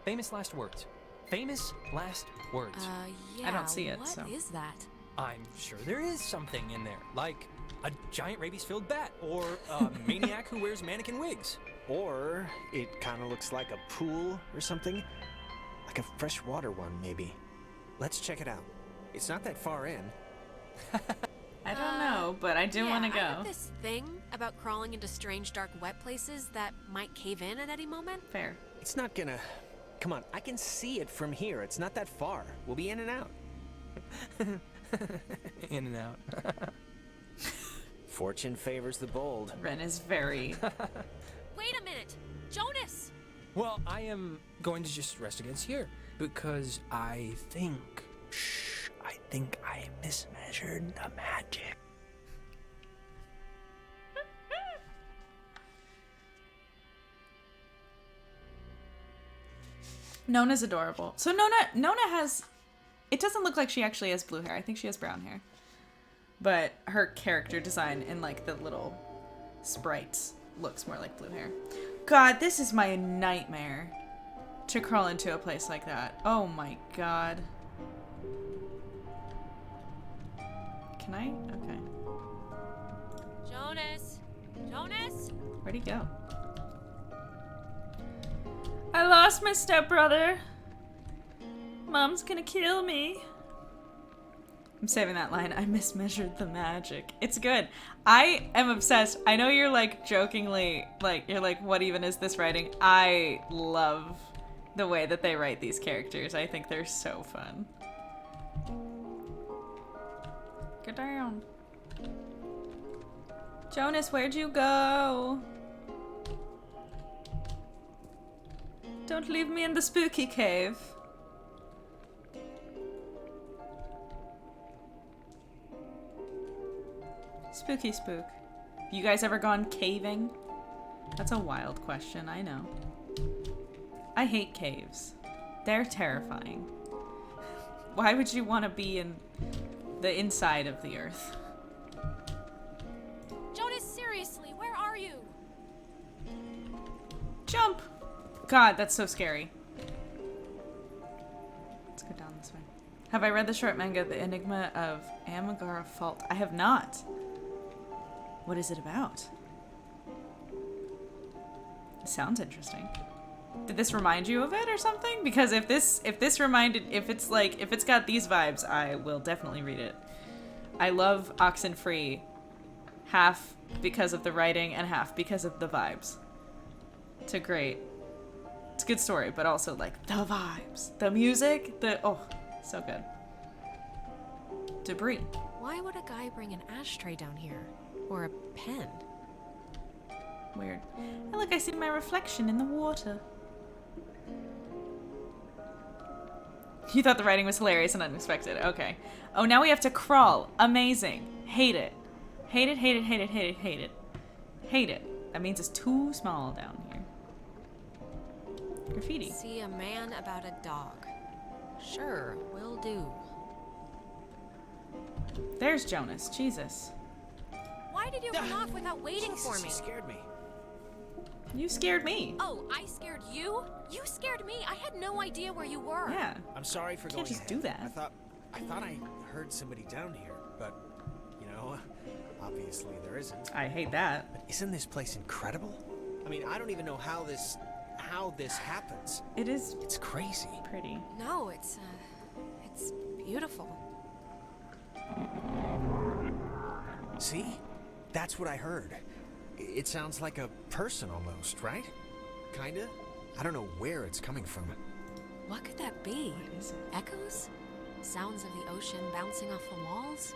Famous last words. Famous last words. Yeah. I don't see it, What so. is that? I'm sure there is something in there, like a giant rabies-filled bat, or a maniac who wears mannequin wigs. Or it kind of looks like a pool or something. Like a freshwater one, maybe. Let's check it out. It's not that far in. I don't know, but I do want to go. I have this thing about crawling into strange, dark, wet places that might cave in at any moment. Fair. It's not gonna... Come on, I can see it from here. It's not that far. We'll be in and out. In and out. Fortune favors the bold. Ren is very... Wait a minute! Jonas! Well, I am going to just rest against here because I think I mismeasured the magic. Nona's adorable. So Nona has... It doesn't look like she actually has blue hair. I think she has brown hair. But her character design in, like, the little sprites looks more like blue hair. God, this is my nightmare. To crawl into a place like that. Oh my god. Can I? Okay. Jonas! Jonas! Where'd he go? I lost my stepbrother. Mom's gonna kill me. I'm saving that line. I mismeasured the magic. It's good. I am obsessed. I know you're like jokingly, like, you're like, what even is this writing? I love the way that they write these characters. I think they're so fun. Get down. Jonas, where'd you go? Don't leave me in the spooky cave. Spooky spook. Have you guys ever gone caving? That's a wild question, I know. I hate caves. They're terrifying. Why would you want to be in the inside of the earth? Jonas, seriously, where are you? Jump! God, that's so scary. Let's go down this way. Have I read the short manga, The Enigma of Amagara Fault? I have not. What is it about? It sounds interesting. Did this remind you of it or something? Because if it's got these vibes, I will definitely read it. I love Oxenfree, half because of the writing and half because of the vibes. It's a good story, but also like the vibes, the music, so good. Debris. Why would a guy bring an ashtray down here? Or a pen? Weird. And look, I see my reflection in the water. You thought the writing was hilarious and unexpected. Okay. Oh, now we have to crawl. Amazing. Hate it. Hate it, hate it, hate it, hate it, hate it. Hate it. That means it's too small down here. Graffiti. See a man about a dog. Sure, will do. There's Jonas. Jesus. Why did you run off without waiting for me? You scared me. You scared me. Oh, I scared you? You scared me. I had no idea where you were. Yeah. I'm sorry for going Can't just ahead. do that. I thought I heard somebody down here, but, you know, obviously there isn't. I hate that. But isn't this place incredible? I mean, I don't even know how this happens. It is. It's crazy. Pretty. No, it's beautiful. See? That's what I heard. It sounds like a person almost, right? Kinda? I don't know where it's coming from. What could that be? What is it? Echoes? Sounds of the ocean bouncing off the walls?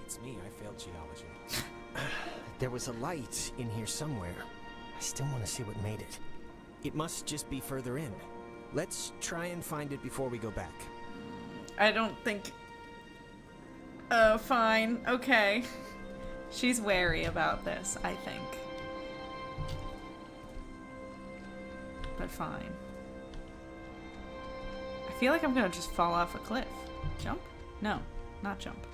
It's me, I failed geology. There was a light in here somewhere. I still want to see what made it. It must just be further in. Let's try and find it before we go back. I don't think... Oh, fine. Okay. She's wary about this, I think. But fine. I feel like I'm gonna just fall off a cliff. Jump? No, not jump.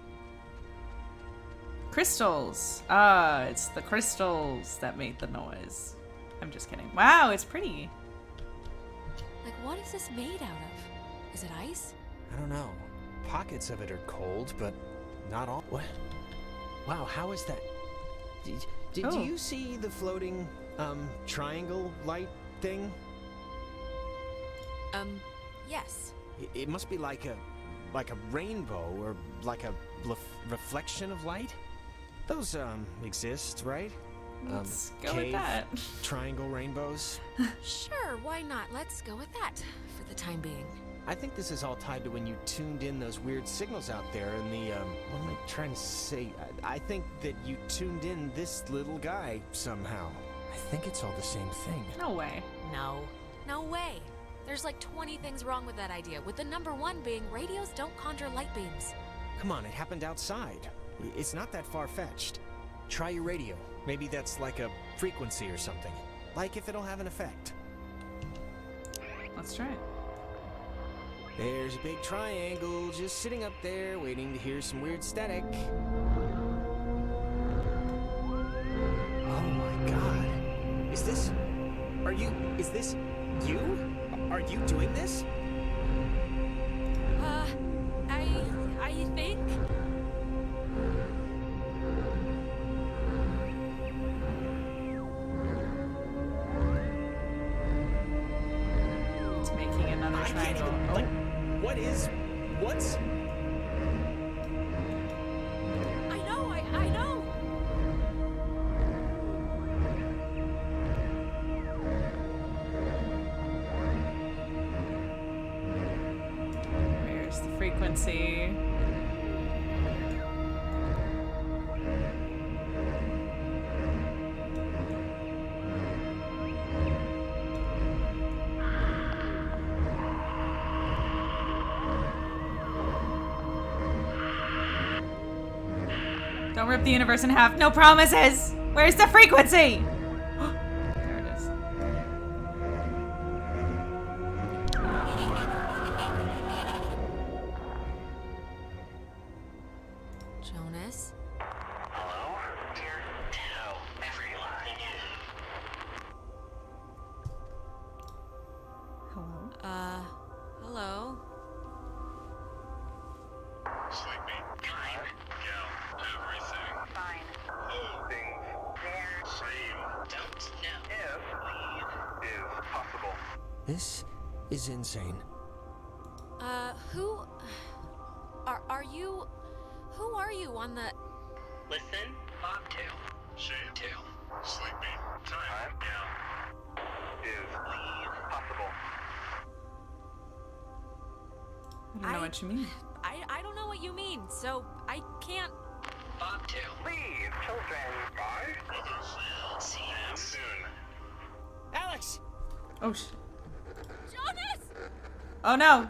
Crystals! Ah, it's the crystals that made the noise. I'm just kidding. Wow, it's pretty. Like, what is this made out of? Is it ice? I don't know. Pockets of it are cold, but not all. What? Wow, how is that? Did Oh. you see the floating, triangle light thing? Yes. It must be like a rainbow or like a reflection of light. Those, exist, right? Let's go with cave that. triangle rainbows. Sure, why not? Let's go with that for the time being. I think this is all tied to when you tuned in those weird signals out there in the, what am I trying to say? I think that you tuned in this little guy somehow. I think it's all the same thing. No way. No. No way. There's like 20 things wrong with that idea, with the number one being radios don't conjure light beams. Come on, it happened outside. It's not that far-fetched. Try your radio. Maybe that's like a frequency or something. Like if it'll have an effect. Let's try it. There's a big triangle just sitting up there waiting to hear some weird static. Oh my god. Is this you? Are you doing this? I think. It's making another I can't triangle. even, like, what's... I know. Where's the frequency? Don't rip the universe in half. No promises. Where's the frequency? There it is. Jonas? Hello? Dear, tell everyone. Hello. Hello? Sleepy. Time. Yeah, everything. Fine. Things. They're same. Don't know. If leave is possible. This is insane. Who are you on the... Listen. Bobtail. Shavetail. Sleepy. Time. Yeah. Is leave possible. I don't know what you mean. I don't know what you mean, so I can't... Bobtail. Leave. Children. Bye. Brothers. See you soon. Alex! Oh, shit. Jonas! Oh, no.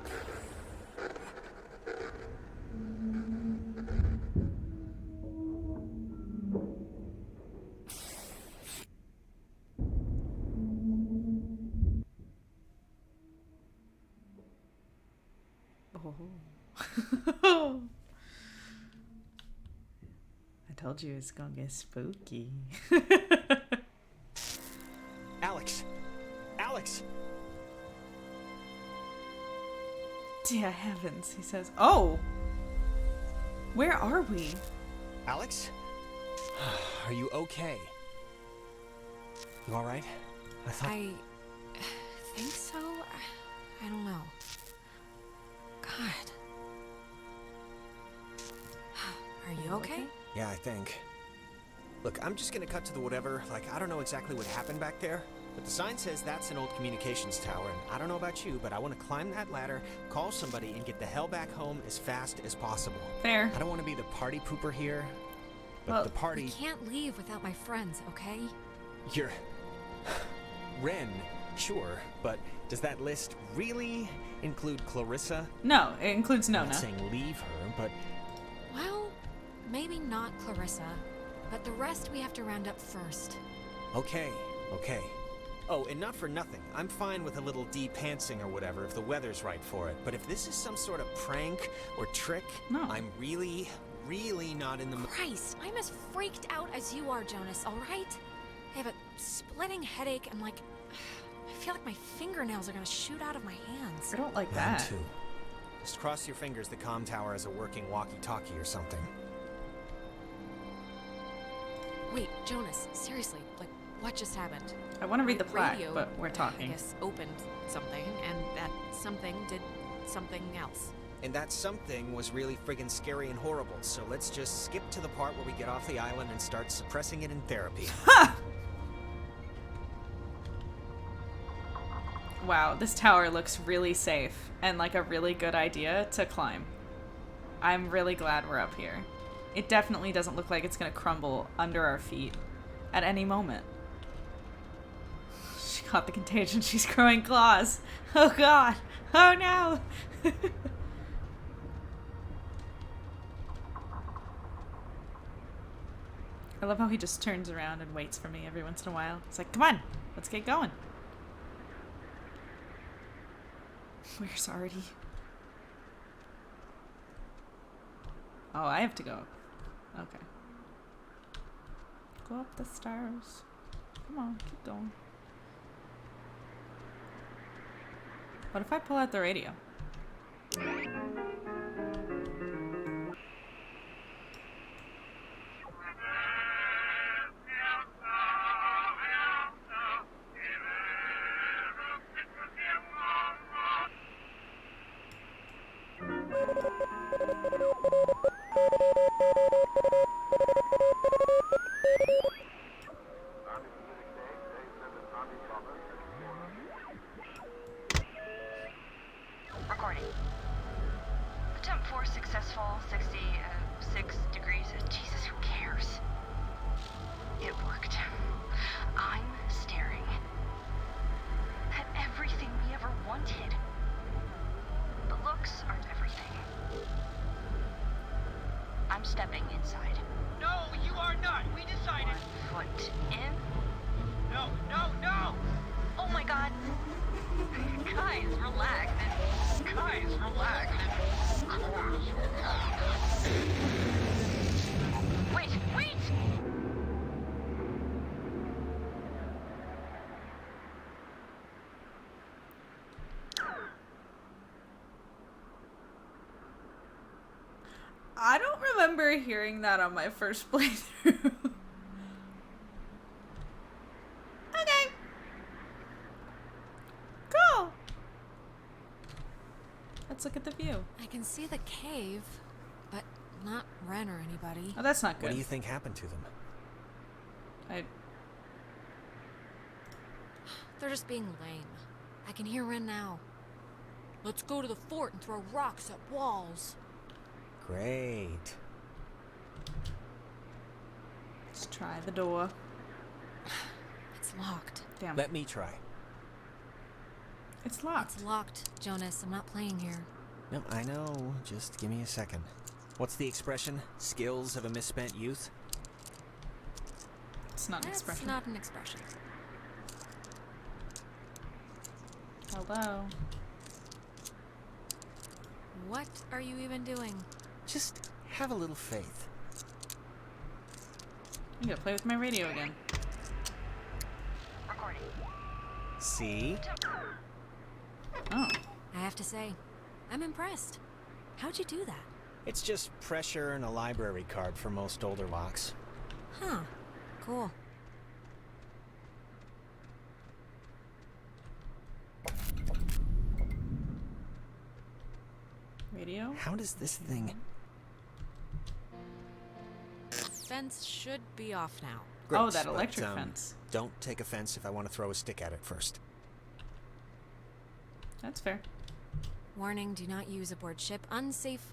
Oh. I told you it's gonna get spooky. Alex! Alex! Dear heavens, he says. Oh! Where are we? Alex? Are you okay? You alright? I think so. I don't know. God. Are you okay? Yeah, I think. Look, I'm just gonna cut to the whatever. Like, I don't know exactly what happened back there, but the sign says that's an old communications tower, and I don't know about you, but I want to climb that ladder, call somebody, and get the hell back home as fast as possible. Fair. I don't want to be the party pooper here, but Well, the party... We can't leave without my friends, okay? You're... Ren, sure, but does that list really include Clarissa? No, it includes I'm Nona. not saying leave her, but... Well, maybe not Clarissa, but the rest we have to round up first. Okay. Oh, and not for nothing. I'm fine with a little de-pantsing or whatever if the weather's right for it. But if this is some sort of prank or trick, No. I'm really not in the mood. Christ, I'm as freaked out as you are, Jonas, alright? I have a splitting headache and like... I feel like my fingernails are gonna shoot out of my hands. I don't like Mine that. too. Just cross your fingers the comm tower has a working walkie-talkie or something. Wait, Jonas, seriously, like, what just happened? I want to read the My plaque, radio, but we're talking. I guess opened something, and that something did something else. And that something was really friggin' scary and horrible, so let's just skip to the part where we get off the island and start suppressing it in therapy. Ha! Wow, this tower looks really safe and like a really good idea to climb. I'm really glad we're up here. It definitely doesn't look like it's gonna crumble under our feet at any moment. She caught the contagion. She's growing claws. Oh god. Oh no. I love how he just turns around and waits for me every once in a while. It's like, come on, let's get going. Where's Artie? Oh, I have to go. Okay. Go up the stairs. Come on, keep going. What if I pull out the radio? Recording. Attempt 4 successful, 66 degrees. Jesus, who cares? It worked. I'm staring at everything we ever wanted. But looks aren't everything. I'm stepping inside. No, you are not. We decided. 1 foot in. No, no, no! Oh my god. Guys, relax. Guys, relax. Wait, wait! I don't remember hearing that on my first playthrough. Okay. Cool. Let's look at the view. I can see the cave, but not Ren or anybody. Oh, that's not good. What do you think happened to them? They're just being lame. I can hear Ren now. Let's go to the fort and throw rocks at walls. Great. Let's try the door. It's locked. Damn. Let me try. It's locked. It's locked, Jonas. I'm not playing here. No, I know. Just give me a second. What's the expression? Skills of a misspent youth? It's not an That's expression. not an expression. Hello. What are you even doing? Just have a little faith. I'm gonna play with my radio again. Recording. See? Oh. I have to say, I'm impressed. How'd you do that? It's just pressure and a library card for most older locks. Huh. Cool. Radio? How does this thing... Fence should be off now. Great, Oh, that but, electric fence. Don't take offense if I want to throw a stick at it first. That's fair. Warning, do not use aboard ship. Unsafe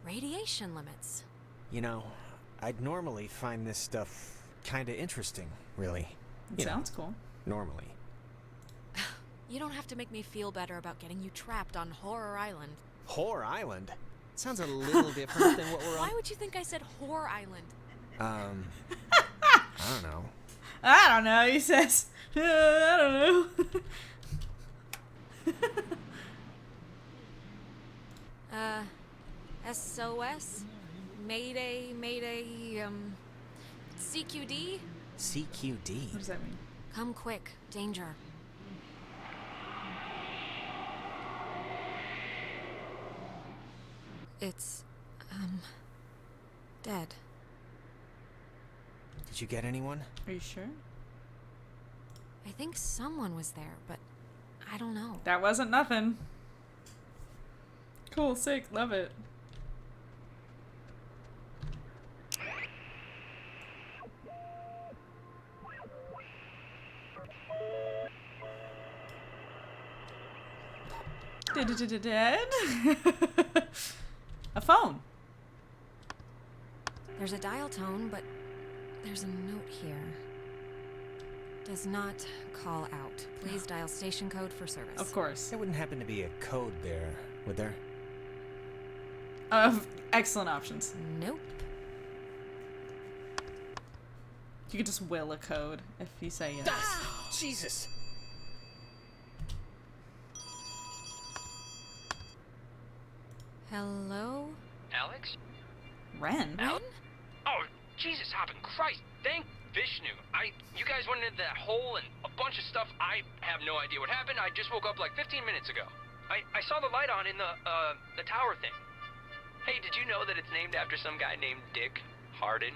radiation limits. You know, I'd normally find this stuff kinda interesting, really. It sounds cool. Normally. You don't have to make me feel better about getting you trapped on Horror Island. Whore Island? Sounds a little different than what we're on. Why would you think I said Horror Island? I don't know. I don't know, he says. I don't know. SOS? Mayday, Mayday, CQD? CQD? What does that mean? Come quick, danger. It's, dead. Did you get anyone? Are you sure? I think someone was there, but I don't know. That wasn't nothing. Cool, sick, love it. Dead? A phone. There's a dial tone, but there's a note here. Does not call out. Please dial station code for service. Of course. There wouldn't happen to be a code there, would there? Excellent options. Nope. You could just will a code if you say yes. Jesus! Hello? Alex? Ren? Ren? Oh, Jesus, hopping Christ. Thank Vishnu. You guys went into that hole and a bunch of stuff. I have no idea what happened. I just woke up like 15 minutes ago. I saw the light on in the tower thing. Hey, did you know that it's named after some guy named Dick Harden?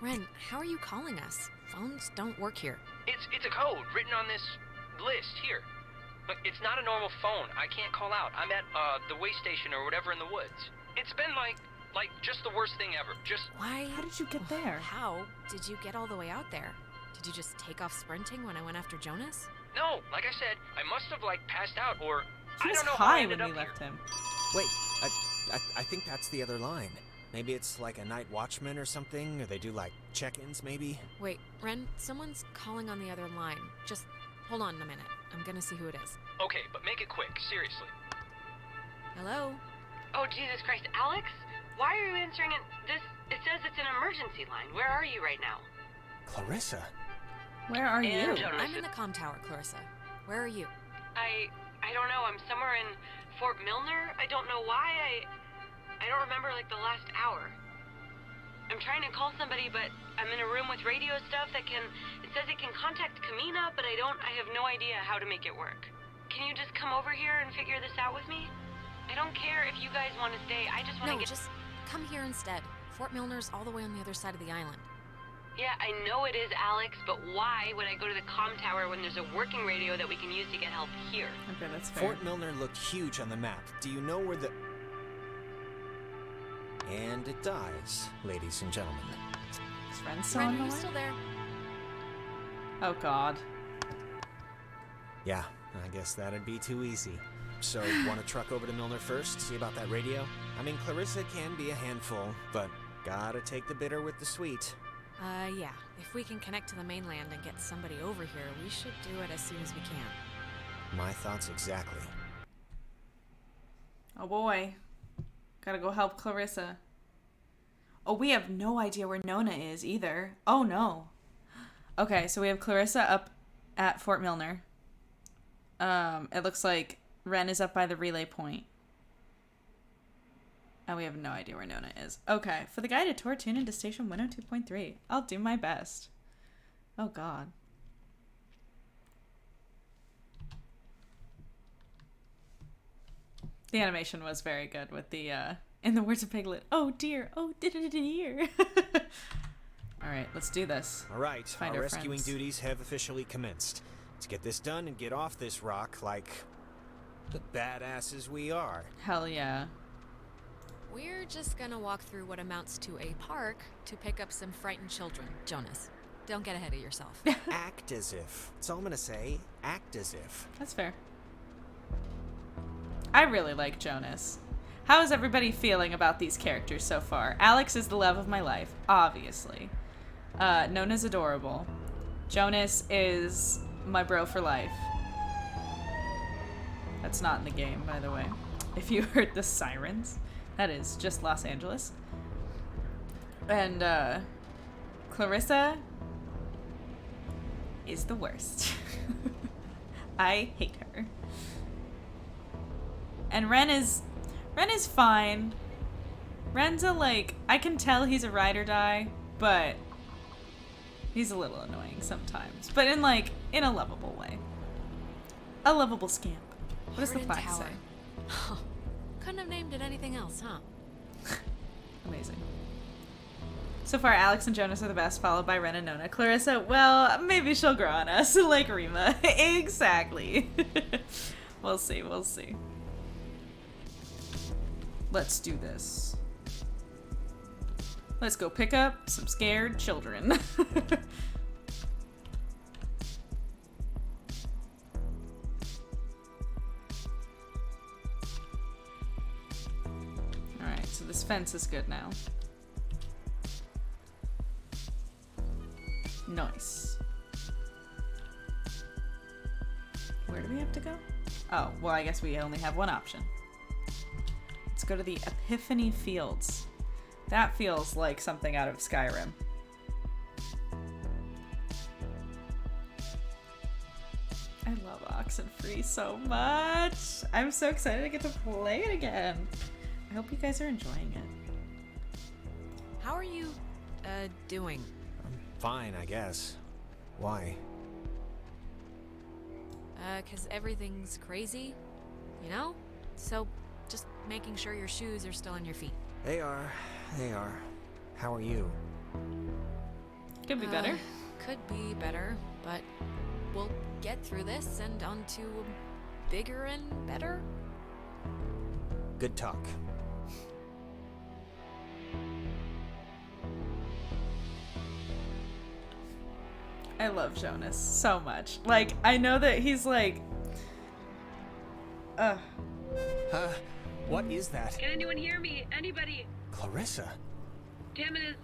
Ren, how are you calling us? Phones don't work here. It's a code written on this list here. Look, it's not a normal phone. I can't call out. I'm at the way station or whatever in the woods. It's been like just the worst thing ever. Just Why? How did you get there? How did you get all the way out there? Did you just take off sprinting when I went after Jonas? no, like I said, I must have like passed out or He I was don't know how I high ended when we up left here. him. Wait, I think that's the other line. Maybe it's like a night watchman or something, or they do like check-ins maybe? Wait, Ren, someone's calling on the other line. Just hold on a minute. I'm gonna see who it is. Okay, but make it quick, seriously. Hello? Oh, Jesus Christ, Alex? Why are you answering it? It says it's an emergency line. Where are you right now? Clarissa? Where are you? I'm in the comm tower, Clarissa. Where are you? I don't know. I'm somewhere in Fort Milner. I don't know why. I don't remember like the last hour. I'm trying to call somebody, but I'm in a room with radio stuff that it says it can contact Kamina, but I have no idea how to make it work. Can you just come over here and figure this out with me? I don't care if you guys want to stay. I just want to No, get... just come here instead. Fort Milner's all the way on the other side of the island. Yeah, I know it is, Alex, but why would I go to the comm tower when there's a working radio that we can use to get help here? Okay, that's fair. Fort Milner looked huge on the map. Do you know where the... And it dies, ladies and gentlemen. Is Ren still Ren, on are the you line? still there? Oh god. Yeah, I guess that'd be too easy. So, want to truck over to Milner first, see about that radio? I mean, Clarissa can be a handful, but gotta take the bitter with the sweet. Yeah. If we can connect to the mainland and get somebody over here, we should do it as soon as we can. My thoughts exactly. Oh boy. Gotta go help Clarissa. Oh, we have no idea where Nona is either. Oh no. Okay, so we have Clarissa up at Fort Milner. It looks like Ren is up by the relay point. And we have no idea where Nona is. Okay, for the guided tour, tune into station 102.3. I'll do my best. Oh god. The animation was very good with the, in the words of Piglet, oh dear, oh dear. Alright, let's do this. Alright, Find our our rescuing friends. duties have officially commenced. Let's get this done and get off this rock like the badasses we are. Hell yeah. We're just gonna walk through what amounts to a park to pick up some frightened children. Jonas, don't get ahead of yourself. Act as if. That's all I'm gonna say. Act as if. That's fair. I really like Jonas. How is everybody feeling about these characters so far? Alex is the love of my life, obviously. Nona's adorable. Jonas is my bro for life. That's not in the game, by the way. If you heard the sirens, that is just Los Angeles. And Clarissa is the worst. I hate her. And Ren is fine. Ren's I can tell he's a ride or die, but he's a little annoying sometimes. But in a lovable way. A lovable scamp. What does the Hardened plaque Tower. say? Couldn't have named it anything else, huh? Amazing. So far, Alex and Jonas are the best, followed by Ren and Nona. Clarissa, well, maybe she'll grow on us, like Rima. Exactly. We'll see, we'll see. Let's do this. Let's go pick up some scared children. Alright, so this fence is good now. Nice. Where do we have to go? Oh, well, I guess we only have one option. Let's go to the Epiphany Fields. That feels like something out of Skyrim. I love Oxenfree so much. I'm so excited to get to play it again. I hope you guys are enjoying it. How are you, doing? Fine, I guess. Why? 'Cause everything's crazy, you know? So, just making sure your shoes are still on your feet. They are. How are you? Could be better. Could be better, but we'll get through this and on to bigger and better. Good talk. I love Jonas so much. Like, I know that he's like... What is that? Can anyone hear me? Anybody? Clarissa? Damn it,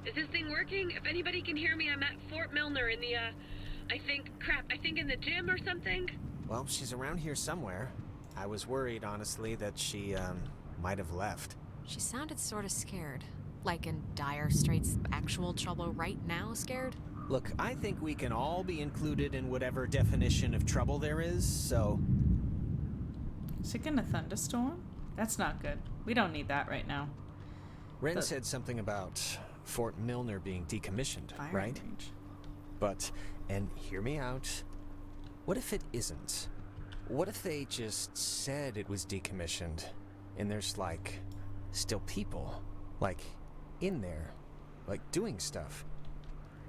is this thing working? If anybody can hear me, I'm at Fort Milner in the, I think in the gym or something? Well, she's around here somewhere. I was worried, honestly, that she, might have left. She sounded sort of scared. Like in dire straits, actual trouble right now scared? Look, I think we can all be included in whatever definition of trouble there is, so... Is it gonna thunderstorm? That's not good. We don't need that right now. Ren said something about Fort Milner being decommissioned, Firing right? range. But, and hear me out, what if it isn't? What if they just said it was decommissioned, and there's, like, still people, like, in there, like, doing stuff?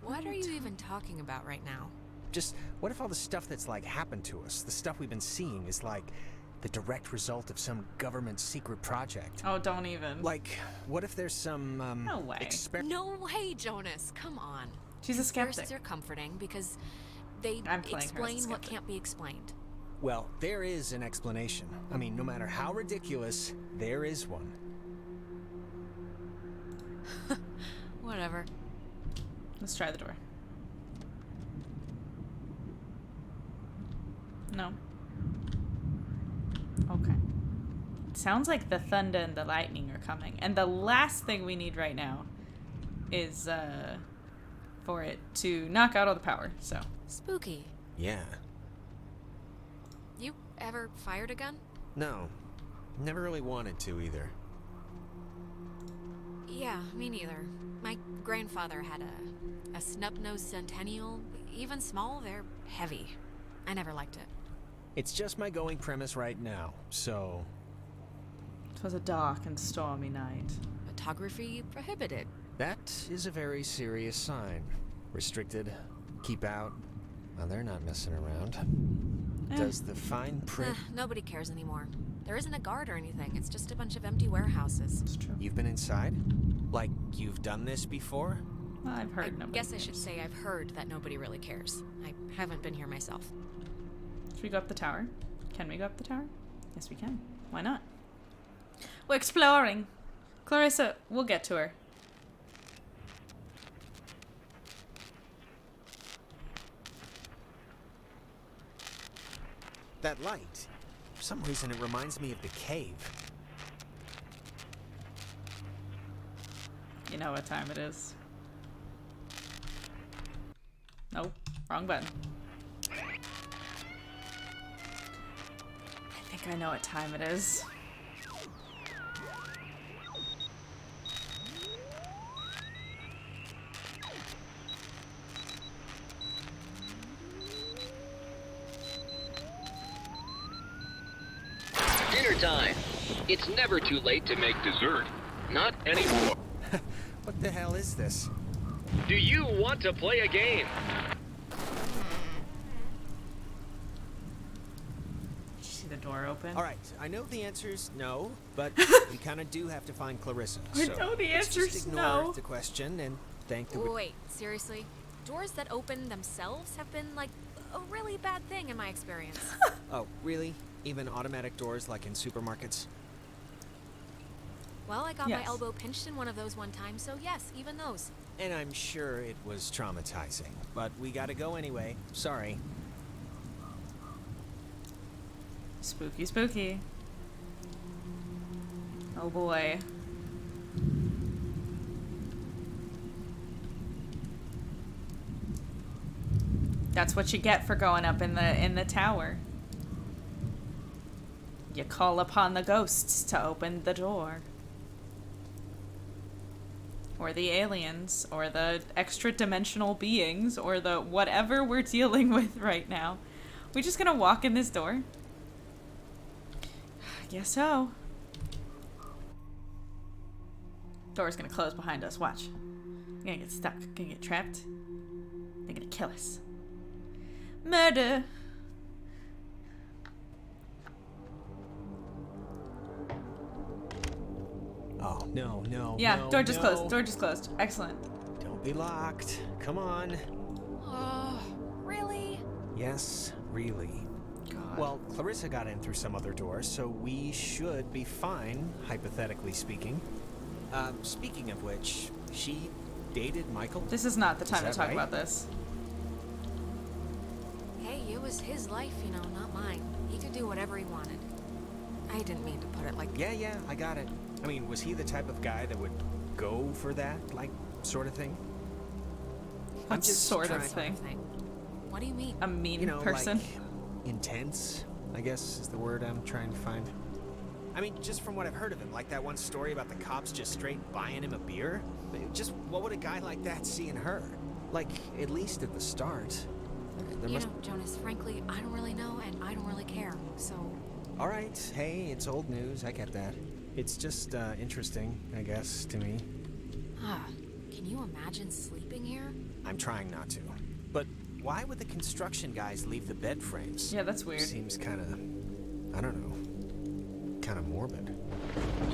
What are you even talking about right now? Just, what if all the stuff that's, like, happened to us, the stuff we've been seeing, is, like, the direct result of some government secret project? Oh, don't even. Like, what if there's some, No way. No way, Jonas, come on. She's a skeptic. First, they're comforting because they I'm playing her as a explain what skeptic. can't be explained. Well, there is an explanation. I mean, no matter how ridiculous, there is one. Whatever. Let's try the door. No. Okay. It sounds like the thunder and the lightning are coming. And the last thing we need right now is for it to knock out all the power, so. Spooky. Yeah. You ever fired a gun? No. Never really wanted to either. Yeah, me neither. My grandfather had a snub-nosed Centennial. Even small, they're heavy. I never liked it. It's just my going premise right now, so... It was a dark and stormy night. Photography prohibited. That is a very serious sign. Restricted. Keep out. Well, they're not messing around. Does the fine print... Nobody cares anymore. There isn't a guard or anything. It's just a bunch of empty warehouses. It's true. You've been inside? Like, you've done this before? Well, I've heard nobody. Guess I should say I've heard that nobody really cares. I haven't been here myself. Should we go up the tower? Can we go up the tower? Yes, we can. Why not? We're exploring. Clarissa, we'll get to her. That light. For some reason, it reminds me of the cave. You know what time it is. Nope. Wrong button. I think I know what time it is. Dinner time. It's never too late to make dessert. Not anymore. What the hell is this? Do you want to play a game? Did you see the door open? All right, I know the answer's no, but we kind of do have to find Clarissa. I So know the let's answer's just ignore no. the question and thank the... Wait, seriously? Doors that open themselves have been, like, a really bad thing in my experience. Oh, really? Even automatic doors like in supermarkets? Well, I got Yes. my elbow pinched in one of those one time, so yes, even those. And I'm sure it was traumatizing, but we gotta go anyway. Sorry. Spooky, spooky. Oh boy. That's what you get for going up in the tower. You call upon the ghosts to open the door. Or the aliens, or the extra-dimensional beings, or the whatever we're dealing with right now. We just gonna walk in this door? I guess so. Door's gonna close behind us, watch. We're gonna get stuck, gonna get trapped. They're gonna kill us. Murder! Oh, no, no, Yeah, no, door just no. closed, door just closed. Excellent. Don't be locked. Come on. Oh, really? Yes, really. God. Well, Clarissa got in through some other door, so we should be fine, hypothetically speaking. Speaking of which, she dated Michael? This is not the time to that talk right? about this. Hey, it was his life, you know, not mine. He could do whatever he wanted. I didn't mean to put it like... Yeah, I got it. I mean, was he the type of guy that would go for that, like, sort of thing? I'm What just sort of trying- thing? What do you mean? A mean You know, person? like, intense, I guess is the word I'm trying to find. I mean, just from what I've heard of him, like that one story about the cops just straight buying him a beer. Just what would a guy like that see in her? Like, at least at the start. There You must... know, Jonas, frankly, I don't really know, and I don't really care, so... All right, hey, it's old news, I get that. It's just, interesting, I guess, to me. Can you imagine sleeping here? I'm trying not to. But why would the construction guys leave the bed frames? Yeah, that's weird. Seems kind of, I don't know, kind of morbid.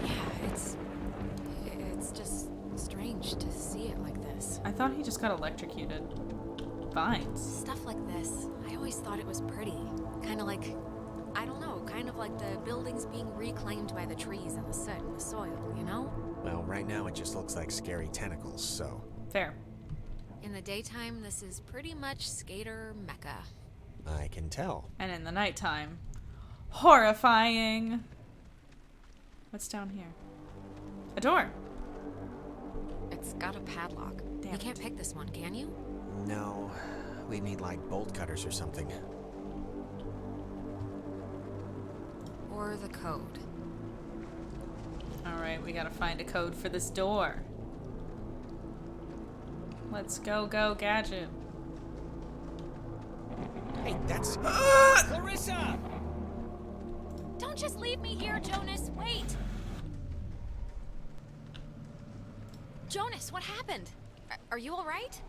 Yeah, it's just strange to see it like this. I thought he just got electrocuted. Vines. Stuff like this, I always thought it was pretty. Kind of like, I don't know, kind of like the buildings being reclaimed by the trees and the soot and the soil, you know? Well, right now it just looks like scary tentacles, so... Fair. In the daytime, this is pretty much skater mecca. I can tell. And in the nighttime, horrifying. What's down here? A door. It's got a padlock. Damn You it. can't pick this one, can you? No, we need like bolt cutters or something. Or the code. Alright, we gotta find a code for this door. Let's go, Gadget. Hey, that's... Clarissa! Don't just leave me here, Jonas. Wait! Jonas, what happened? Are you alright?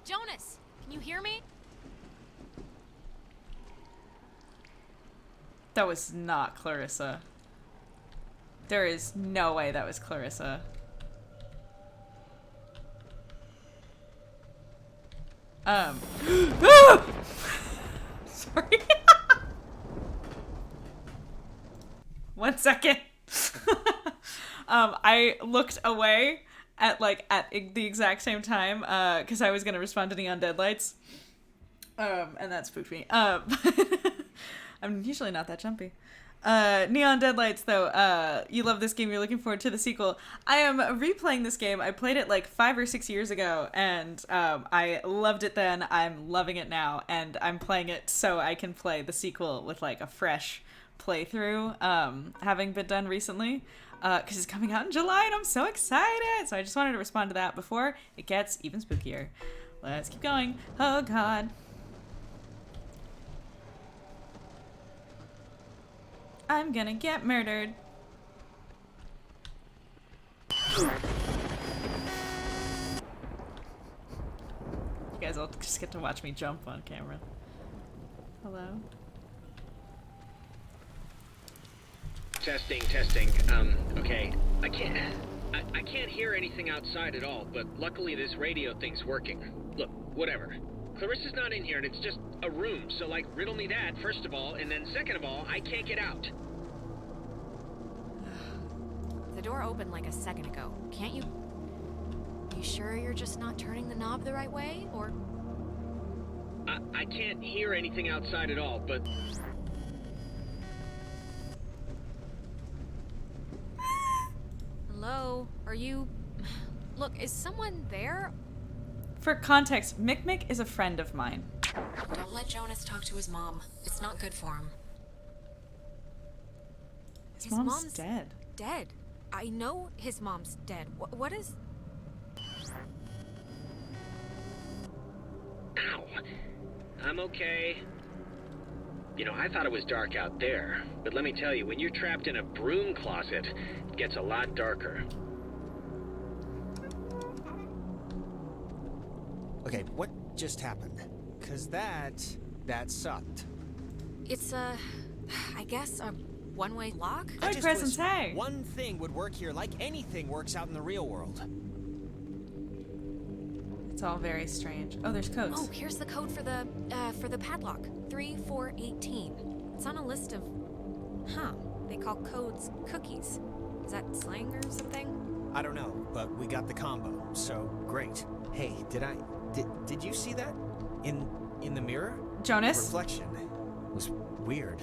Jonas, can you hear me? That was not Clarissa. There is no way that was Clarissa. Sorry. 1 second. I looked away at the exact same time because I was gonna respond to Neon Deadlights. And that spooked me. I'm usually not that jumpy. Neon Deadlights, though, you love this game, you're looking forward to the sequel. I am replaying this game. I played it like 5 or 6 years ago, and I loved it then. I'm loving it now, and I'm playing it so I can play the sequel with like a fresh playthrough, having been done recently, because it's coming out in July, and I'm so excited! So I just wanted to respond to that before it gets even spookier. Let's keep going. Oh, God. I'm gonna get murdered. You guys all just get to watch me jump on camera. Hello? Testing. Okay. I can't hear anything outside at all, but luckily this radio thing's working. Look, whatever. Clarissa's not in here, and it's just a room, so, like, riddle me that, first of all, and then second of all, I can't get out. The door opened like a second ago. Can't you... You sure you're just not turning the knob the right way, or... I can't hear anything outside at all, but... Hello? Are you... Look, is someone there? For context, Mick is a friend of mine. Don't let Jonas talk to his mom. It's not good for him. His mom's dead. Dead. I know his mom's dead. What is... Ow. I'm okay. You know, I thought it was dark out there, but let me tell you, when you're trapped in a broom closet, it gets a lot darker. Okay, what just happened? 'Cause that sucked. It's I guess a one-way lock? I just wish one thing would work here like anything works out in the real world. It's all very strange. Oh, there's codes. Oh, here's the code for the padlock. 3418. It's on a list of... Huh. They call codes cookies. Is that slang or something? I don't know, but we got the combo, so great. Hey, did you see that? In the mirror? Jonas? The reflection was weird.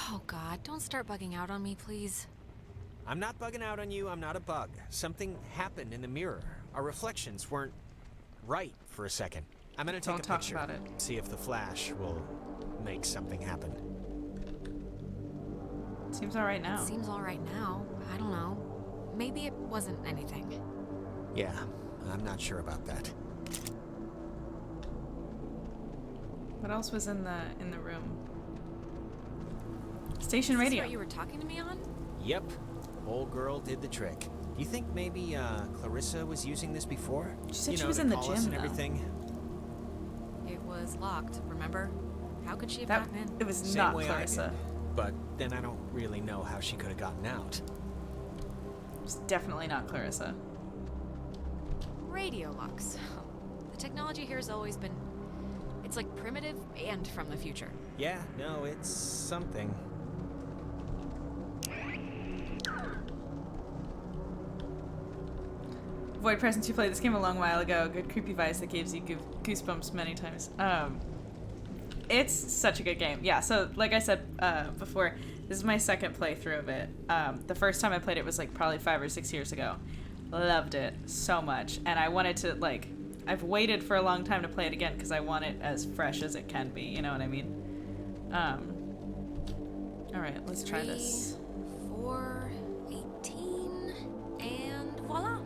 Oh god, don't start bugging out on me, please. I'm not bugging out on you, I'm not a bug. Something happened in the mirror. Our reflections weren't right for a second. I'm gonna take a picture. About it. See if the flash will make something happen. Seems alright now. It seems alright now. I don't know. Maybe it wasn't anything. Yeah, I'm not sure about that. What else was in the room? Station Is this radio. what you were talking to me on? Yep. Old girl did the trick. Do you think maybe Clarissa was using this before? She said she know, was to in the call us gym, and though. everything. It was locked, remember? How could she have That gotten in? it was Same not way Clarissa. I did. But then I don't really know how she could have gotten out. It was definitely not Clarissa. Radio locks. The technology here has always been... It's like primitive and from the future. Yeah, no, it's something. Void Presence, you played this game a long while ago. Good creepy vibes that gives you goosebumps many times. It's such a good game. Yeah, so like I said before, this is my second playthrough of it. The first time I played it was like probably 5 or 6 years ago. Loved it so much. And I wanted to, like, I've waited for a long time to play it again because I want it as fresh as it can be. You know what I mean? Alright, let's try this. 4, 18, and voila.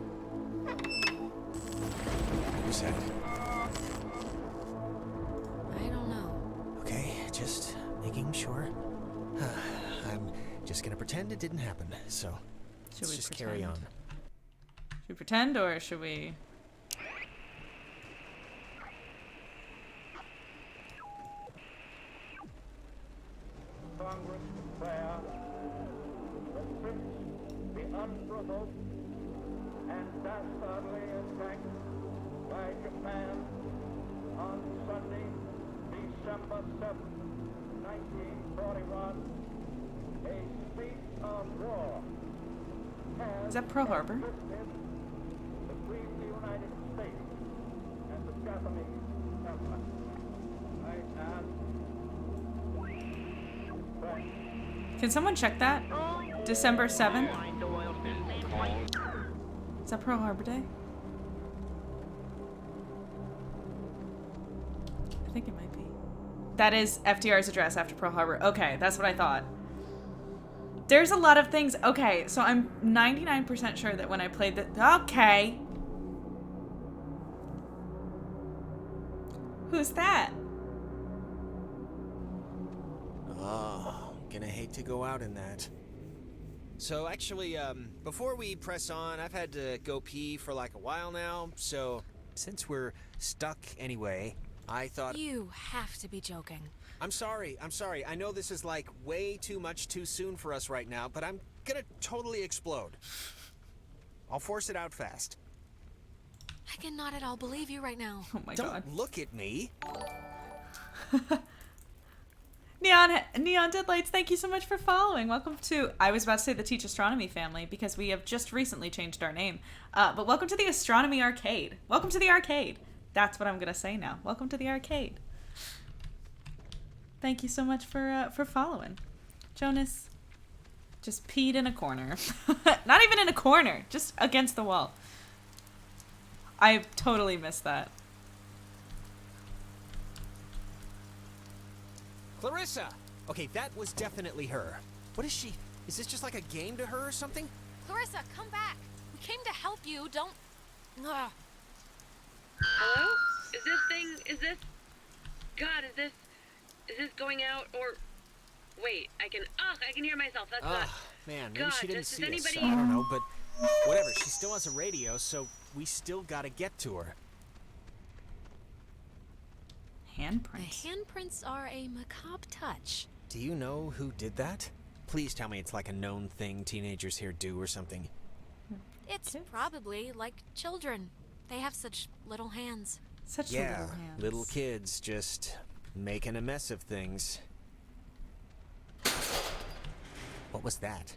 Who's that? I don't know. Okay, just making sure. I'm just gonna pretend it didn't happen, so Should let's we just pretend? carry on. Should we pretend or should we... Congress declare the Prince be unprovoked and dastardly attacked by Japan on Sunday, December 7th, 1941. A state of war has Is that Pearl Harbor? existed between the United States and the Japanese Empire. I ask Can someone check that? December 7th? Is that Pearl Harbor Day? I think it might be. That is FDR's address after Pearl Harbor. Okay, that's what I thought. There's a lot of things. Okay, so I'm 99% sure that when I played the... Okay. Who's that? Oh, gonna hate to go out in that. So actually, before we press on, I've had to go pee for like a while now, so since we're stuck anyway, I thought... You have to be joking. I'm sorry. I know this is like way too much too soon for us right now, but I'm gonna totally explode. I'll force it out fast. I cannot at all believe you right now. Oh my god. Don't look at me. Neon Deadlights, thank you so much for following. Welcome to, I was about to say the Teach Astronomy family because we have just recently changed our name. But welcome to the Astronomy Arcade. Welcome to the arcade. That's what I'm going to say now. Welcome to the arcade. Thank you so much for following. Jonas just peed in a corner. Not even in a corner, just against the wall. I totally missed that. Clarissa! Okay, that was definitely her. What is she? Is this just like a game to her or something? Clarissa, come back. We came to help you. Don't... Ugh. Hello? Is this going out or... Wait, I can hear myself. That's not... Man, maybe God, she didn't does see us. anybody... I don't know, but whatever. She still has a radio, so we still gotta get to her. Handprints. The handprints are a macabre touch. Do you know who did that? Please tell me it's like a known thing teenagers here do or something. It's probably like children. They have such little hands. Such little hands. Little kids just making a mess of things. What was that?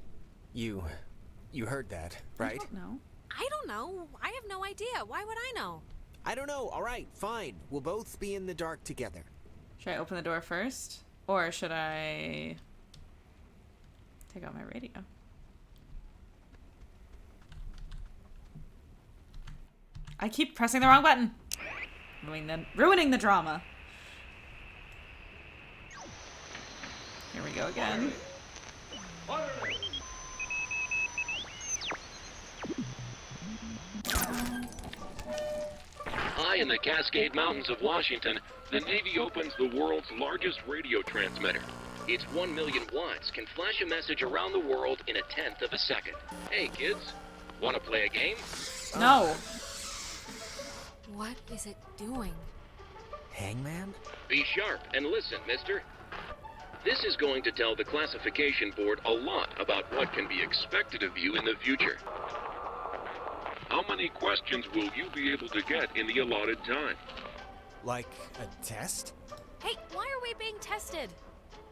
You heard that, right? I don't know. I don't know. I have no idea. Why would I know? I don't know. All right, fine. We'll both be in the dark together. Should I open the door first? Or should I take out my radio? I keep pressing the wrong button. Ruining the drama. Here we go again. High in the Cascade Mountains of Washington, the Navy opens the world's largest radio transmitter. Its 1 million watts can flash a message around the world in a tenth of a second. Hey kids, want to play a game? No. What is it doing? Hangman? Be sharp and listen, mister. This is going to tell the classification board a lot about what can be expected of you in the future. How many questions will you be able to get in the allotted time? Like a test? Hey, why are we being tested?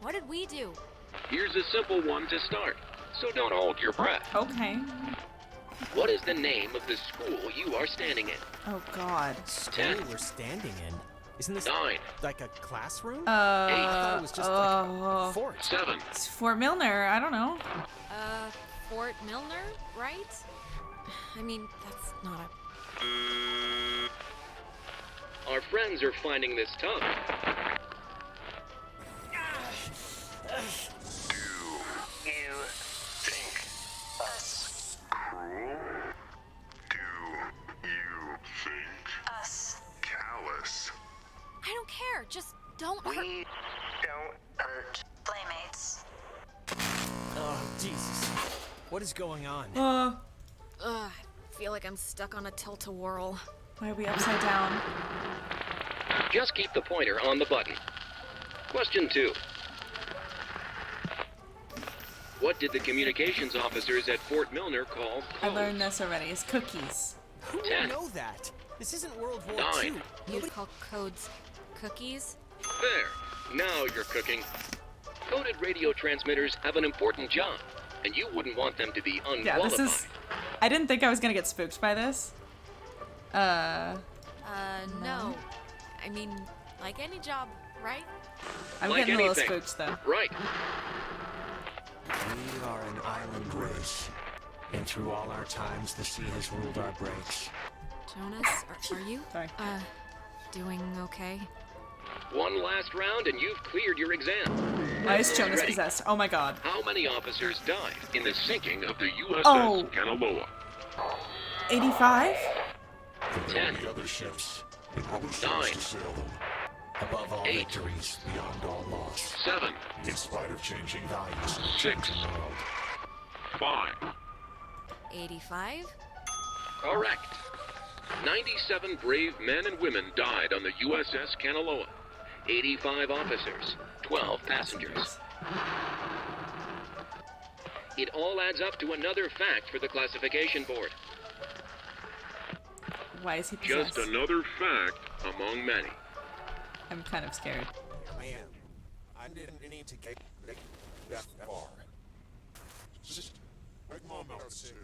What did we do? Here's a simple one to start, so don't hold your breath. Okay. What is the name of the school you are standing in? Oh god. School we're standing in? Isn't this 9. Like a classroom? 8. I thought it was just like a fort. 7. It's Fort Milner. I don't know. Fort Milner, right? I mean, that's not a... Our friends are finding this tough. Do you think us cruel? Do you think us callous? I don't care. Just don't hurt... We don't hurt playmates. Oh, Jesus. What is going on? I feel like I'm stuck on a tilt-a-whirl. Why are we upside down? Just keep the pointer on the button. Question 2. What did the communications officers at Fort Milner call codes? I learned this already. It's cookies. Who would know that? This isn't World War 9. II. You'd call codes cookies? There. Now you're cooking. Coded radio transmitters have an important job, and you wouldn't want them to be unqualified. Yeah, this is... I didn't think I was gonna get spooked by this. No. I mean, like any job, right? I'm like getting a little anything. spooked, though. Right. We are an island race, and through all our times, the sea has ruled our breaks. Jonas, are you? Sorry. Doing okay? One last round, and you've cleared your exam. Why is Jonas Ready. possessed? Oh my god. How many officers died in the sinking of the USS Oh. Kanaloa? 85? There 10. will be other ships, and other 9. ships to sail them. Above all 8. victories, beyond all loss. 7. In spite of changing values in the 6. changing world. 85. 85? Correct. 97 brave men and women died on the USS Kanaloa. 85 officers, 12 passengers. It all adds up to another fact for the classification board. Why is he possessed? Just another fact among many. I'm kind of scared. Man, I didn't need to get that far. Just like mom out saying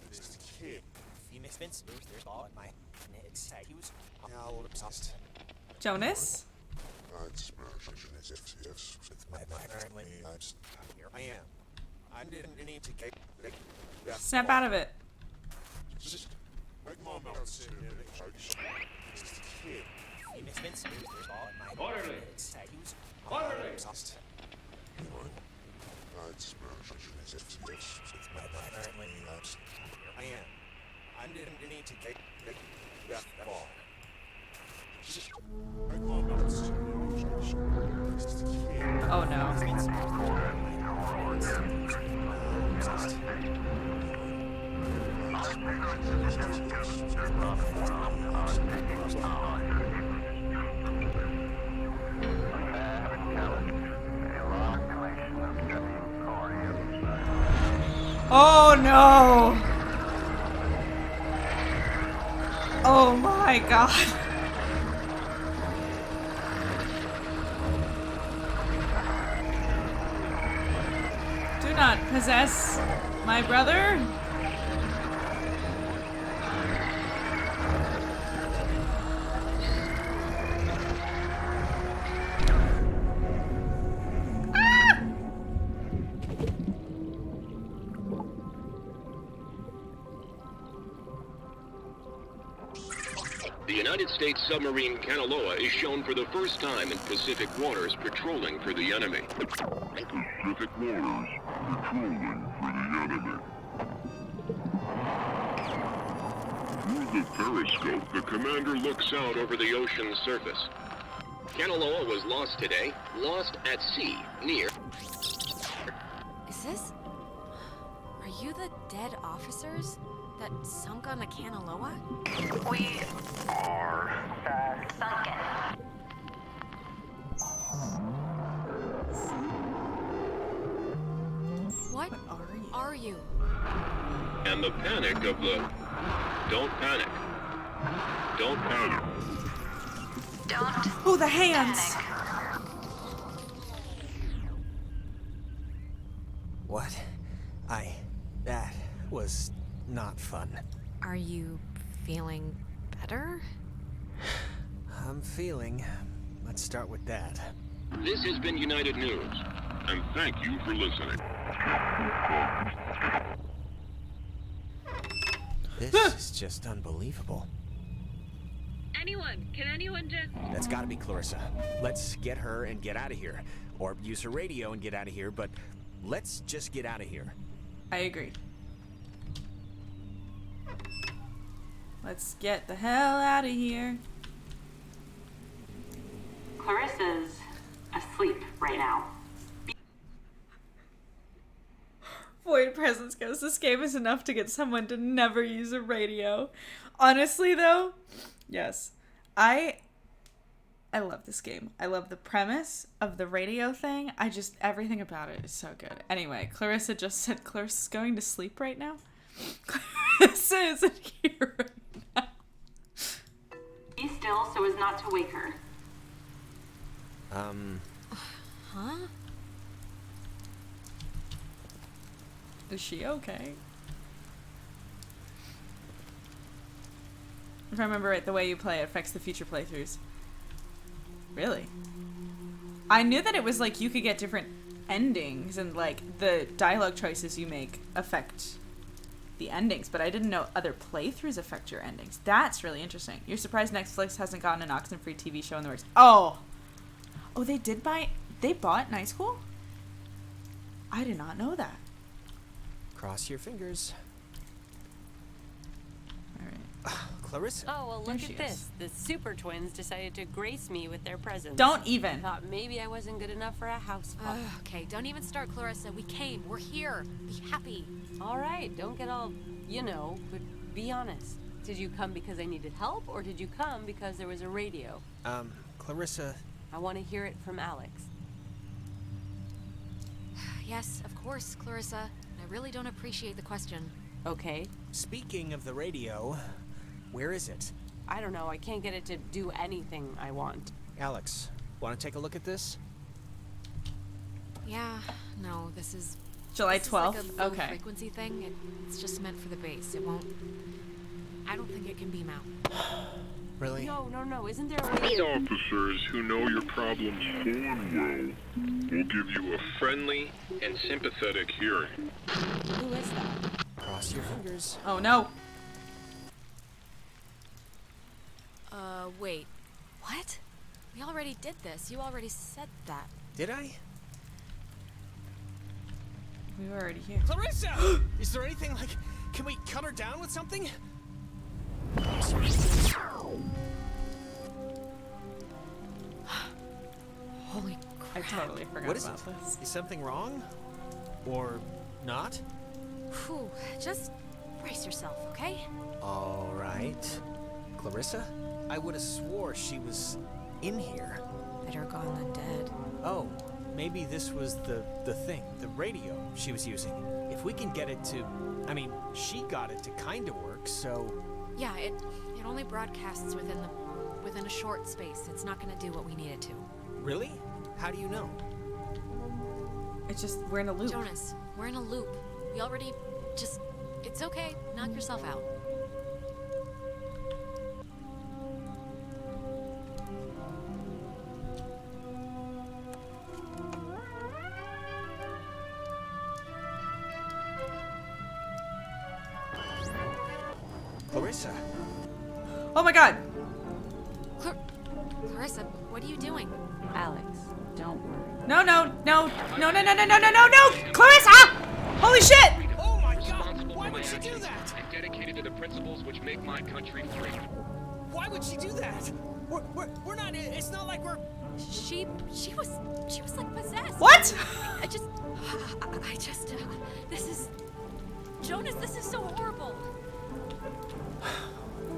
this kid. Jonas? I am. I didn't need to get that Snap far. out of it. Just like mom out saying this kid. Orderly! Orderly! I am. I didn't need to get that far. Just like mom out saying this kid. Oh no. Oh no! Oh my god. Do not possess my brother. The United States submarine Kanaloa is shown for the first time in Pacific waters patrolling for the enemy. Pacific waters patrolling for the enemy. Through the periscope, the commander looks out over the ocean's surface. Kanaloa was lost today, lost at sea, near... Is this... Are you the dead officers that sunk on the Kanaloa? We are sunken. What are you? And the panic of the... Don't panic. Don't panic. Don't. Oh, the hands! What? That was not fun. Are you feeling better? I'm feeling. Let's start with that. This has been United News, and thank you for listening. This is just unbelievable. Can anyone just... That's gotta be Clarissa. Let's get her and get out of here. Or use her radio and get out of here, but let's just get out of here. I agree. Let's get the hell out of here. Clarissa's asleep right now. Void Presence goes, this game is enough to get someone to never use a radio. Honestly though, yes. I love this game. I love the premise of the radio thing. Everything about it is so good. Anyway, Clarissa just said Clarissa's going to sleep right now. Clarissa isn't here right now. Be still so as not to wake her. Huh? Is she okay? If I remember right, the way you play affects the future playthroughs. Really? I knew that it was like you could get different endings and like the dialogue choices you make affect the endings, but I didn't know other playthroughs affect your endings. That's really interesting. You're surprised Netflix hasn't gotten an Oxenfree TV show in the works. Oh, they bought Night School? I did not know that. Cross your fingers. All right. Clarissa. Oh, well, There look she at is. this. The Super Twins decided to grace me with their presence. Don't even. Thought maybe I wasn't good enough for a house call. Okay, don't even start, Clarissa. We came. We're here. Be happy. All right, don't get all, but be honest. Did you come because I needed help, or did you come because there was a radio? Clarissa. I want to hear it from Alex. Yes, of course, Clarissa. I really don't appreciate the question. Okay. Speaking of the radio, where is it? I don't know. I can't get it to do anything I want. Alex, want to take a look at this? Yeah, no, this is July this 12th? Is like a low Okay. frequency thing. It's just meant for the base. It won't. I don't think it can beam out. Really? No. Isn't there a way? These officers who know your problems full and well will give you a friendly and sympathetic hearing. Who is that? Cross your fingers. Oh no. Wait. What? We already did this. You already said that. Did I? We were already here. Clarissa! Is there anything like... Can we cut her down with something? Holy I crap. totally forgot What is about it? this. Is something wrong? Or not? Whew. Just brace yourself, okay? All right. Clarissa? I would have swore she was in here. Better gone than dead. Oh, maybe this was the thing, the radio she was using. If we can get it to... I mean, she got it to kind of work, so... Yeah, it only broadcasts within a short space. It's not gonna do what we need it to. Really? How do you know? It's just, we're in a loop. Jonas, we're in a loop. We already just... It's okay. Knock yourself out. Clarissa? Oh my god! Clarissa, what are you doing? Alex, don't worry. No! Clarissa! Holy shit! Oh my god! Why would she do that? And dedicated to the principles which make my country free. Why would she do that? We're not... It's not like we're... She was like possessed. What? I just, this is, Jonas, this is so horrible.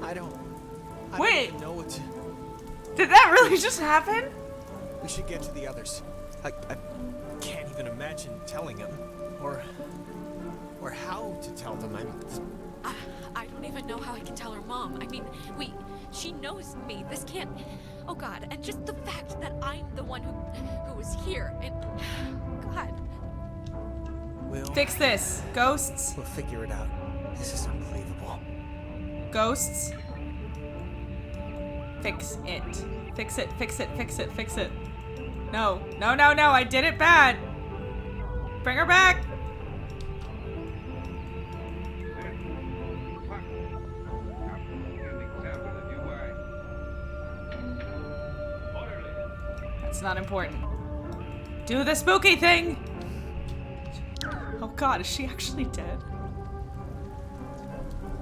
I don't Wait. even know what to... Did that really just happen? We should get to the others. I can't even imagine telling them. Or how to tell them. I don't even know how I can tell her mom. I mean, she knows me. This can't, oh God. And just the fact that I'm the one who was here. And, God. We'll Fix this. Ghosts. We'll figure it out. This is unbelievable. Ghosts. Fix it. Fix it. No. I did it bad. Bring her back. That's not important. Do the spooky thing. Oh God, is she actually dead?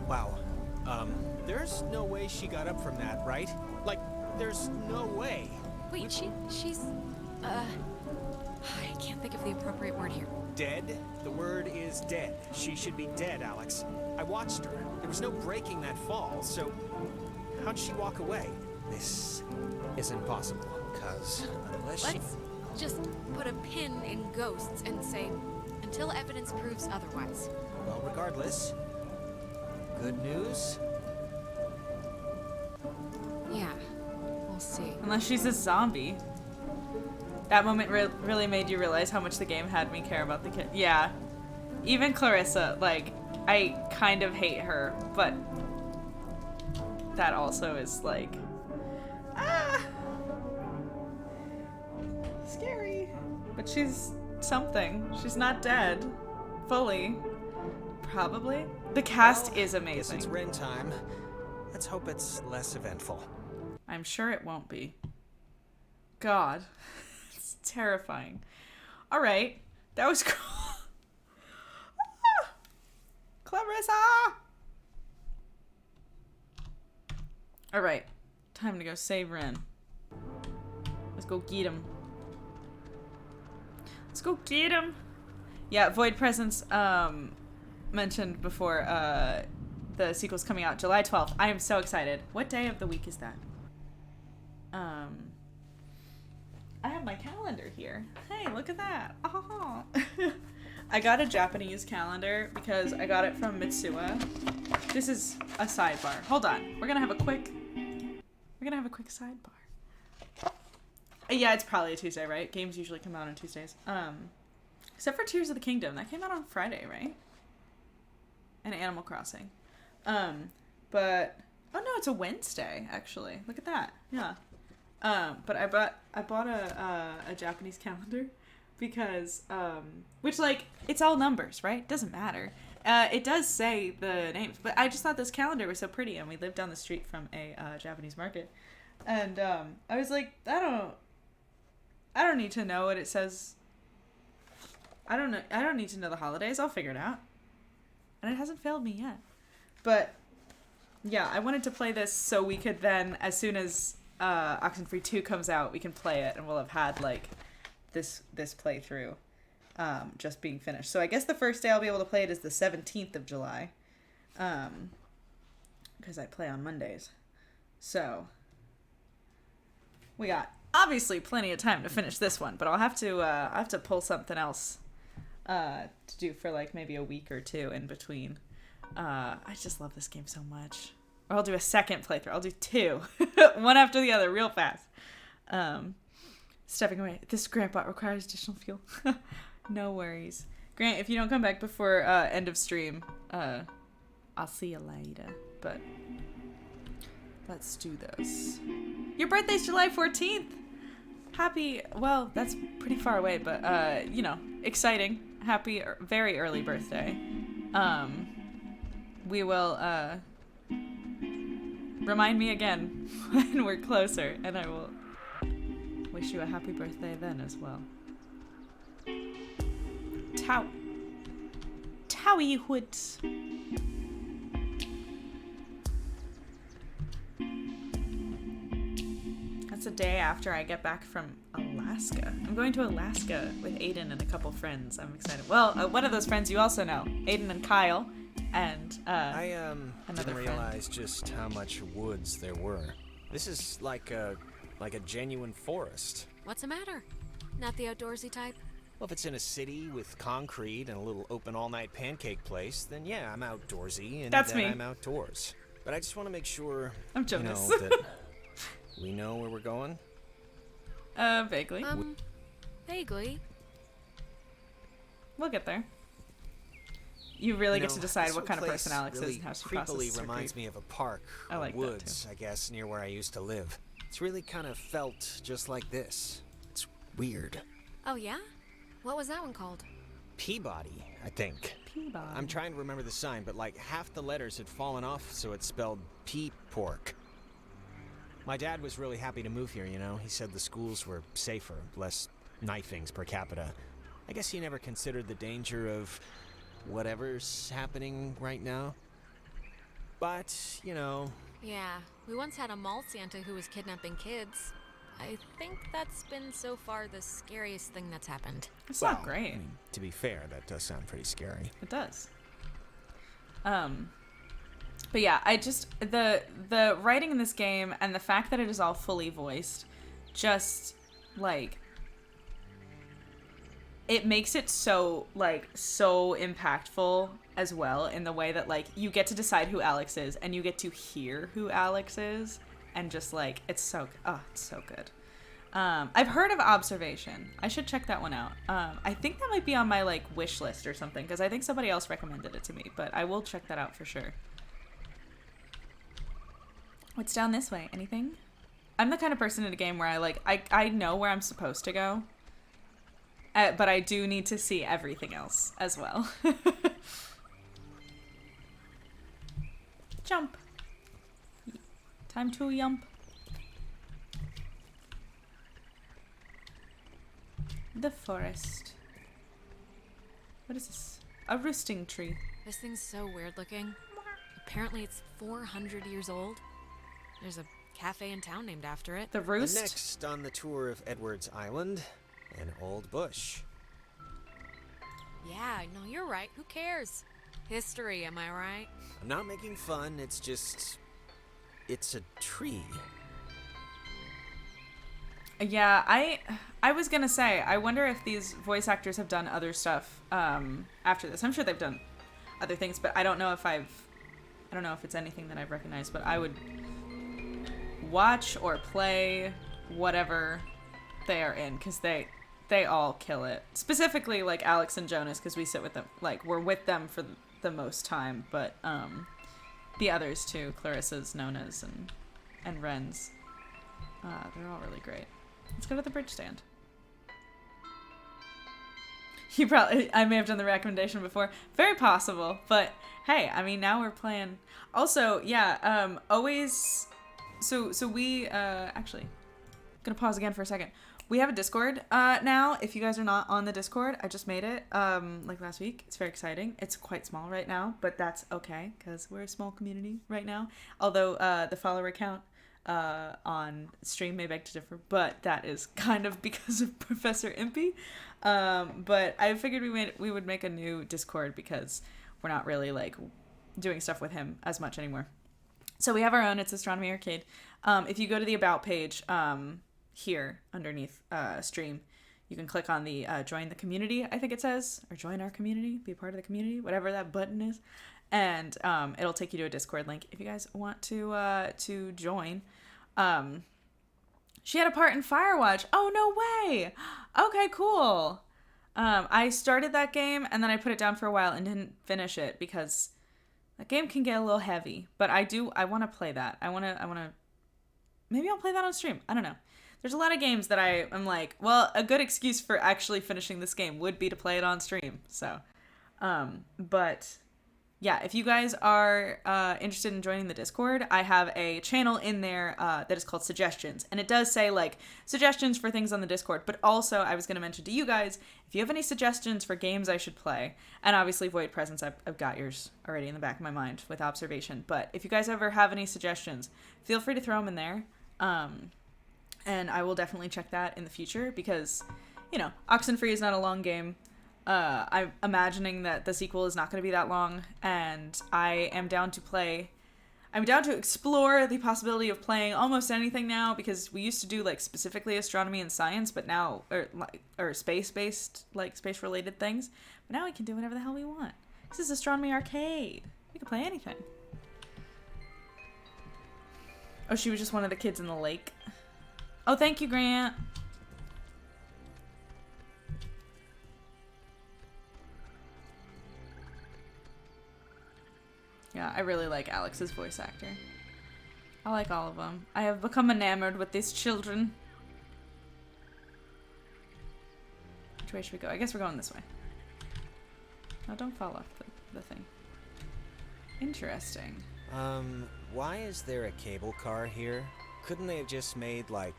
Wow. There's no way she got up from that, right? Like, there's no way. Wait, she's, I can't think of the appropriate word here. Dead? The word is dead. She should be dead, Alex. I watched her. There was no breaking that fall, so how'd she walk away? This is impossible, because unless Let's just put a pin in ghosts and say, until evidence proves otherwise. Well, regardless, good news? Yeah, we'll see. Unless she's a zombie. That moment really made you realize how much the game had me care about the kid. Yeah. Even Clarissa, like, I kind of hate her, but that also is like, scary. But she's something. She's not dead. Fully. Probably. The cast is Guess amazing. it's Ren time. Let's hope it's less eventful. I'm sure it won't be. God. It's terrifying. Alright. That was cool. Clarissa! Alright. Time to go save Ren. Let's go get him. Let's go get him. Yeah, Void Presence mentioned before the sequel's coming out July 12th. I am so excited. What day of the week is that? I have my calendar here. Hey, look at that. Oh. I got a Japanese calendar because I got it from Mitsuwa. This is a sidebar. Hold on. We're gonna have a quick sidebar. Yeah, it's probably a Tuesday, right? Games usually come out on Tuesdays. Except for Tears of the Kingdom. That came out on Friday, right? And Animal Crossing. But oh no, it's a Wednesday, actually. Look at that. Yeah. But I bought a Japanese calendar because which, like, it's all numbers, right? Doesn't matter. It does say the names, but I just thought this calendar was so pretty, and we lived down the street from a Japanese market, and I was like, I don't need to know what it says. I don't need to know the holidays. I'll figure it out. And it hasn't failed me yet. But yeah, I wanted to play this so we could then, as soon as Oxenfree 2 comes out, we can play it, and we'll have had like this playthrough just being finished. So I guess the first day I'll be able to play it is the 17th of July, because I play on Mondays. So we got obviously plenty of time to finish this one, but I'll have to pull something else to do for like maybe a week or two in between. I just love this game so much. Or I'll do a second playthrough. I'll do two, one after the other, real fast. Stepping away. This Grant bot requires additional fuel. No worries, Grant. If you don't come back before end of stream, I'll see you later. But let's do this. Your birthday's July 14th. Happy. Well, that's pretty far away, but you know, exciting. Happy, very early birthday. We will remind me again when we're closer, and I will wish you a happy birthday then as well. Towie Hoods. That's a day after I get back from Alaska. I'm going to Alaska with Aiden and a couple friends. I'm excited. Well, one of those friends you also know, Aiden and Kyle, and I another didn't friend. realize just how much woods there were. This is like a genuine forest. What's the matter? Not the outdoorsy type? Well, if it's in a city with concrete and a little open all-night pancake place, then yeah, I'm outdoorsy, and That's then me. I'm outdoors. But I just want to make sure, I'm jealous. you know, that we know where we're going. Vaguely. Vaguely. We'll get there. You really You get know, to decide this what whole kind of place personality really is and how she creepily processes her reminds grief. me of a park I or like that, woods, I guess, near where I used to live. It's really kind of felt just like this. It's weird. Oh, yeah? What was that one called? Peabody, I think. Peabody. I'm trying to remember the sign, but like half the letters had fallen off, so it spelled pea pork. My dad was really happy to move here, you know. He said the schools were safer, less knifings per capita. I guess he never considered the danger of whatever's happening right now. But, you know... Yeah, we once had a mall Santa who was kidnapping kids. I think that's been so far the scariest thing that's happened. It's not great. I mean, to be fair, that does sound pretty scary. It does. But yeah, I just the writing in this game and the fact that it is all fully voiced, just like it makes it so impactful as well, in the way that like you get to decide who Alex is and you get to hear who Alex is, and just like it's so good. I've heard of Observation. I should check that one out. I think that might be on my like wish list or something, because I think somebody else recommended it to me, but I will check that out for sure. What's down this way? Anything? I'm the kind of person in a game where I know where I'm supposed to go, but I do need to see everything else as well. Jump. Time to yump. The forest. What is this? A roosting tree. This thing's so weird looking. Apparently it's 400 years old. There's a cafe in town named after it. The Roost? Next on the tour of Edwards Island, an old bush. Yeah, no, you're right. Who cares? History, am I right? I'm not making fun, it's just... it's a tree. Yeah, I was gonna say, I wonder if these voice actors have done other stuff after this. I'm sure they've done other things, but I don't know if it's anything that I've recognized, but I would watch or play whatever they are in, because they all kill it. Specifically, like, Alex and Jonas, because we sit with them, like, we're with them for the most time, but the others too, Clarissa's, Nona's, and Ren's, they're all really great. Let's go to the bridge stand. I may have done the recommendation before. Very possible, but hey, I mean, now we're playing. Also, yeah, always, so we, actually, gonna pause again for a second. We have a Discord now. If you guys are not on the Discord, I just made it like last week. It's very exciting. It's quite small right now, but that's okay because we're a small community right now. Although the follower count on stream may beg to differ, but that is kind of because of Professor Impy. But I figured we would make a new Discord because we're not really like doing stuff with him as much anymore. So we have our own. It's Astronomy Arcade. If you go to the About page, here underneath stream, you can click on the join the community, I think it says, or join our community, be a part of the community, whatever that button is, and it'll take you to a Discord link if you guys want to join. She had a part in Firewatch. Oh, no way. Okay, cool. I started that game and then I put it down for a while and didn't finish it because that game can get a little heavy, but I want to play that. I want to maybe I'll play that on stream. I don't know. There's a lot of games that I'm like, well, a good excuse for actually finishing this game would be to play it on stream. So, but yeah, if you guys are interested in joining the Discord, I have a channel in there that is called Suggestions. And it does say, like, suggestions for things on the Discord. But also, I was going to mention to you guys, if you have any suggestions for games I should play, and obviously Void Presence, I've got yours already in the back of my mind with Observation. But if you guys ever have any suggestions, feel free to throw them in there. And I will definitely check that in the future because, you know, Oxenfree is not a long game. I'm imagining that the sequel is not going to be that long, and I am down to explore the possibility of playing almost anything now because we used to do, like, specifically astronomy and science, but now, or space-based, like, space-related things, but now we can do whatever the hell we want. This is Astronomy Arcade. We can play anything. Oh, she was just one of the kids in the lake. Oh, thank you, Grant. Yeah, I really like Alex's voice actor. I like all of them. I have become enamored with these children. Which way should we go? I guess we're going this way. No, don't fall off the thing. Interesting. Why is there a cable car here? Couldn't they have just made, like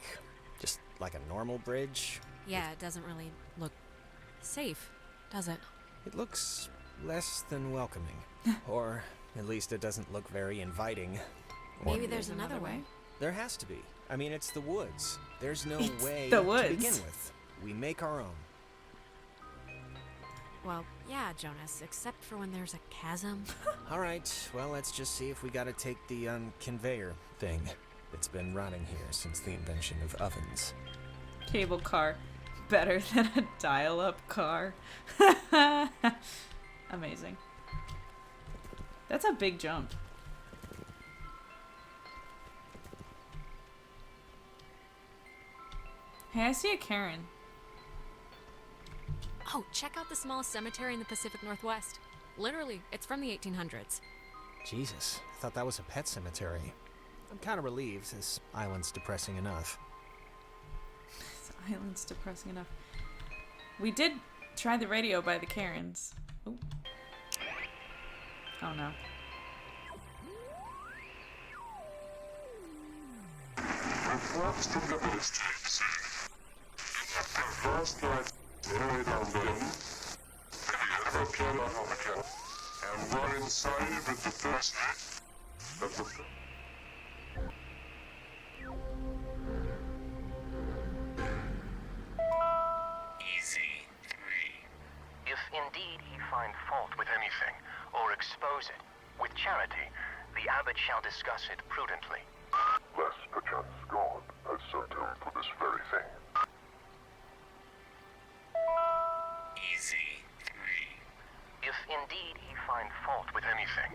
a normal bridge? Yeah, it doesn't really look safe, does it? It looks less than welcoming. Or at least it doesn't look very inviting. Maybe there's another way. There has to be. I mean, it's the woods. There's no way the to woods. begin with. We make our own. Well, yeah, Jonas, except for when there's a chasm. All right, well, let's just see if we gotta take the conveyor thing. It's been rotting here since the invention of ovens. Cable car. Better than a dial-up car. Amazing. That's a big jump. Hey, I see a Karen. Oh, check out the smallest cemetery in the Pacific Northwest. Literally, it's from the 1800s. Jesus, I thought that was a pet cemetery. I'm kind of relieved. This island's depressing enough. This island's depressing enough. We did try the radio by the Karens. Ooh. Oh no. Reports from the village tapes that the first night buried our building, they ever killed on our camp, and were inside with the first night that the expose it. With charity, the abbot shall discuss it prudently. Lest perchance God has sent him for this very thing. Easy. If indeed he find fault with anything.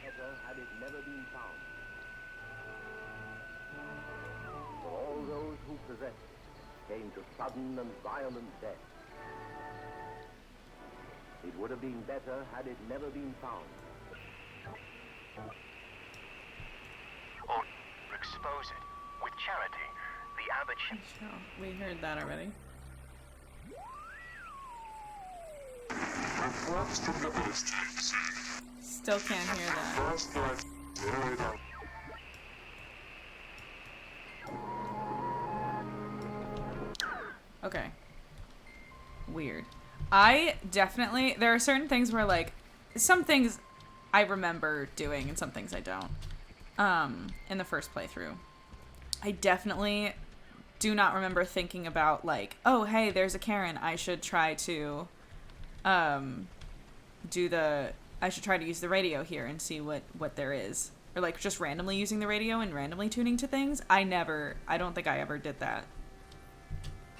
Better had it never been found. For all those who possessed it came to sudden and violent death. It would have been better had it never been found. Or expose it. With charity, the abbot shall... We heard that already. Still can't hear that. Okay. Weird. I definitely... There are certain things where, like... Some things I remember doing and some things I don't. In the first playthrough. I definitely do not remember thinking about, like, oh, hey, there's a Karen. I should try to... I should try to use the radio here and see what there is. Or, like, just randomly using the radio and randomly tuning to things. I don't think I ever did that.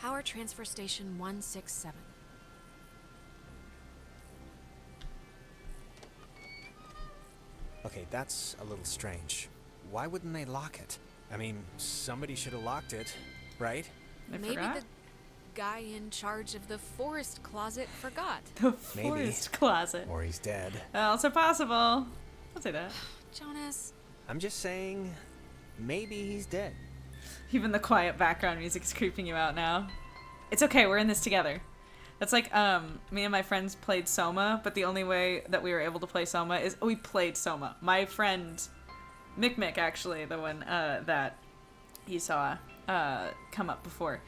Power transfer station 167. Okay, that's a little strange. Why wouldn't they lock it? I mean, somebody should have locked it, right? Maybe the guy in charge of the forest closet forgot. The forest closet. Or he's dead. Also possible. I'll say that. Jonas. I'm just saying, maybe he's dead. Even the quiet background music is creeping you out now. It's okay, we're in this together. That's like, me and my friends played Soma, but the only way that we were able to play Soma is we played Soma. My friend, Mick, actually, the one that you saw come up before,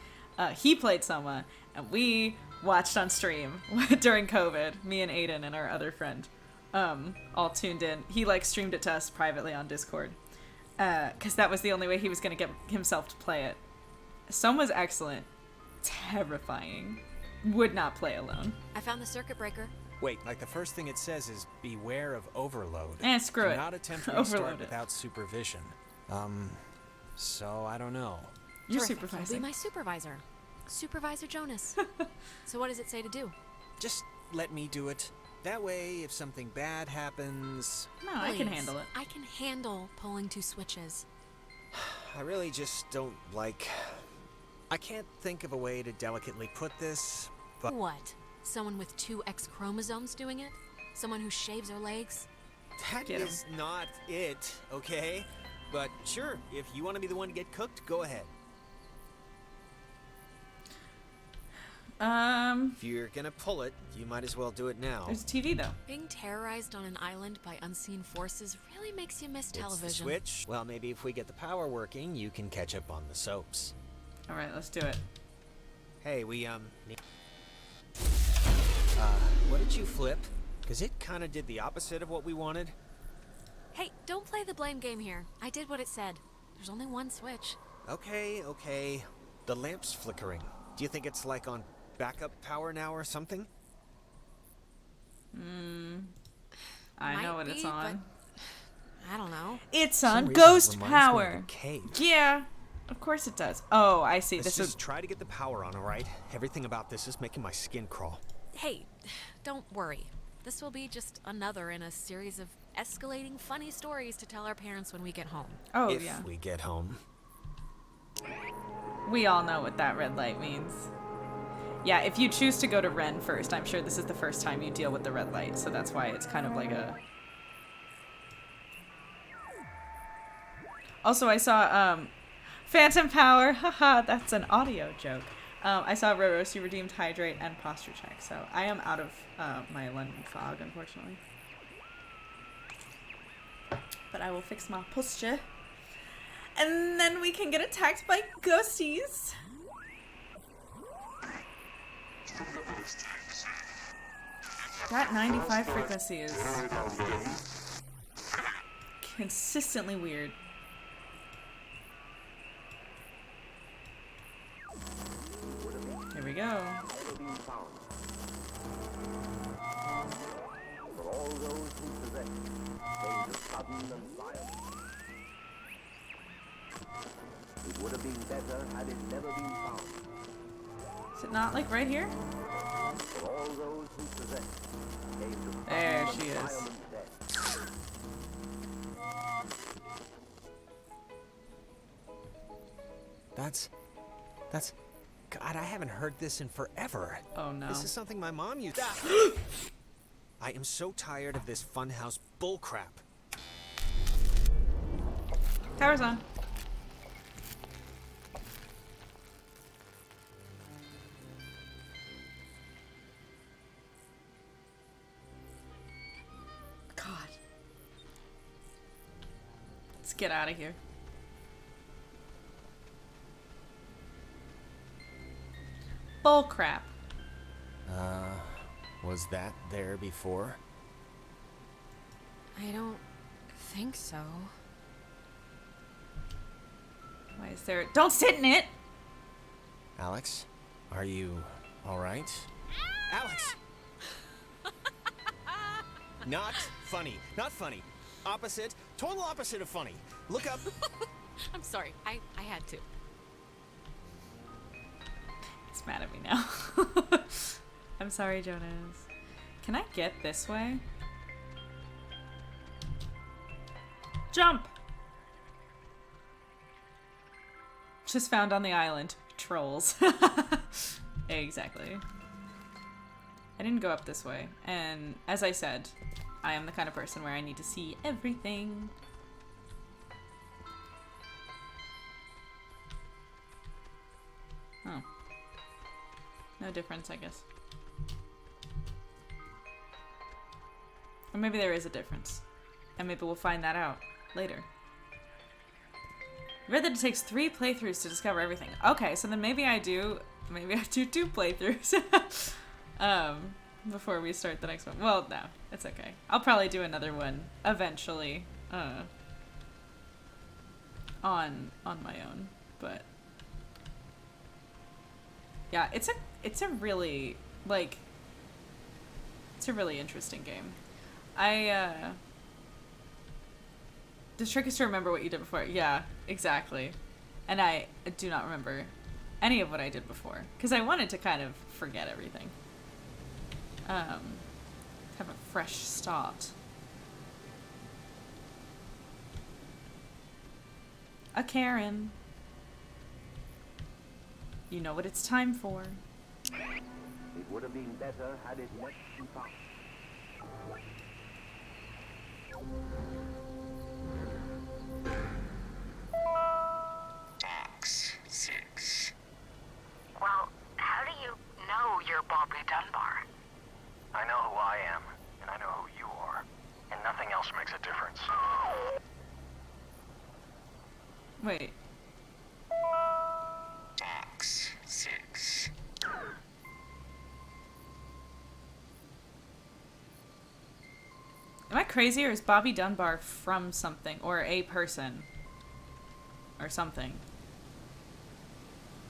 he played Soma, and we watched on stream during COVID, me and Aiden and our other friend, all tuned in. He, like, streamed it to us privately on Discord, because that was the only way he was going to get himself to play it. Soma's excellent. Terrifying. Would not play alone. I found the circuit breaker. Wait, like the first thing it says is beware of overload. Screw it. Do not attempt to restart without supervision. So I don't know. You're Terrific. supervising. You'll be my supervisor. Supervisor Jonas. So what does it say to do? Just let me do it. That way, if something bad happens... No, I can handle it. I can handle pulling 2 switches. I really just don't like... I can't think of a way to delicately put this, but... What? Someone with 2 X chromosomes doing it? Someone who shaves her legs? That is not it, okay? But sure, if you want to be the one to get cooked, go ahead. If you're gonna pull it, you might as well do it now. There's a TV, though. Being terrorized on an island by unseen forces really makes you miss television. It's the switch. Well, maybe if we get the power working, you can catch up on the soaps. All right, let's do it. Hey, we, what did you flip? Because it kind of did the opposite of what we wanted. Hey, don't play the blame game here. I did what it said. There's only one switch. Okay. The lamp's flickering. Do you think it's like on backup power now or something? I know what it's on. I don't know. It's on ghost power. Yeah. Of course it does. Oh, I see. Let's just try to get the power on, all right? Everything about this is making my skin crawl. Hey, don't worry. This will be just another in a series of escalating funny stories to tell our parents when we get home. Oh, if yeah. we get home. We all know what that red light means. Yeah, if you choose to go to Ren first, I'm sure this is the first time you deal with the red light, so that's why it's kind of like a... Also, I saw, Phantom Power, haha, that's an audio joke. I saw Rorosy redeemed Hydrate and Posture Check, so I am out of my London fog, unfortunately. But I will fix my posture. And then we can get attacked by ghosties. That 95 frequency is consistently weird. Here we go. sudden and violent. It would have been better had it never been found. Is it not like right here? For all those who possess came to There sudden she and is. violent death. That's... God, I haven't heard this in forever. Oh no. This is something my mom used to... I am so tired of this funhouse bullcrap. Tower's on. God. Let's get out of here. Bull crap. Was that there before? I don't think so. Why is there... Don't sit in it! Alex, are you all right? Alex! Not funny. Not funny. Opposite. Total opposite of funny. Look up. I'm sorry. I had to. It's mad at me now. I'm sorry, Jonas. Can I get this way? Jump! Just found on the island. Trolls. Exactly. I didn't go up this way. And as I said, I am the kind of person where I need to see everything. Oh. No difference, I guess. Or maybe there is a difference. And maybe we'll find that out later. I read that it takes 3 playthroughs to discover everything. Okay, so then maybe I do 2 playthroughs. Before we start the next one. Well, no, it's okay. I'll probably do another one eventually. On my own, but yeah, it's a really it's a really interesting game. The trick is to remember what you did before. Yeah, exactly. And I do not remember any of what I did before because I wanted to kind of forget everything. Have a fresh start. A Karen. You know what it's time for. It would have been better had it never been found. Box 6. Well, how do you know you're Bobby Dunbar? I know who I am, and I know who you are, and nothing else makes a difference. Wait. Box 6. Am I crazy or is Bobby Dunbar from something or a person or something?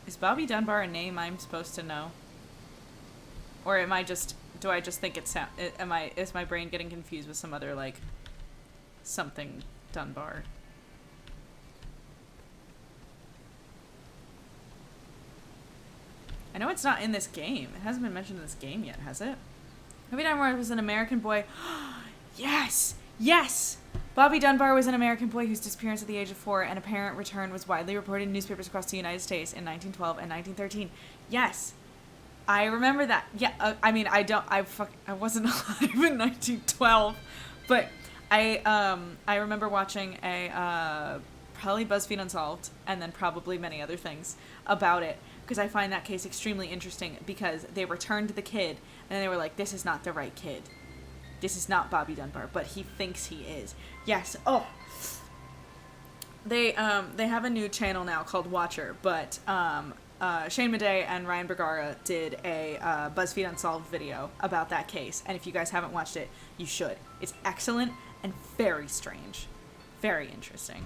Is Bobby Dunbar a name I'm supposed to know? Or am I just, do I just think it's, is my brain getting confused with some other like something Dunbar? I know it's not in this game. It hasn't been mentioned in this game yet, has it? Bobby Dunbar was an American boy. Yes! Yes! Bobby Dunbar was an American boy whose disappearance at the age of 4 and apparent return was widely reported in newspapers across the United States in 1912 and 1913. Yes! I remember that. Yeah, I mean, I wasn't alive in 1912, but I remember watching a, probably BuzzFeed Unsolved, and then probably many other things about it, because I find that case extremely interesting, because they returned the kid, and they were like, this is not the right kid. This is not Bobby Dunbar, but he thinks he is. Yes. Oh. They have a new channel now called Watcher, but Shane Madej and Ryan Bergara did a BuzzFeed Unsolved video about that case, and if you guys haven't watched it, you should. It's excellent and very strange. Very interesting.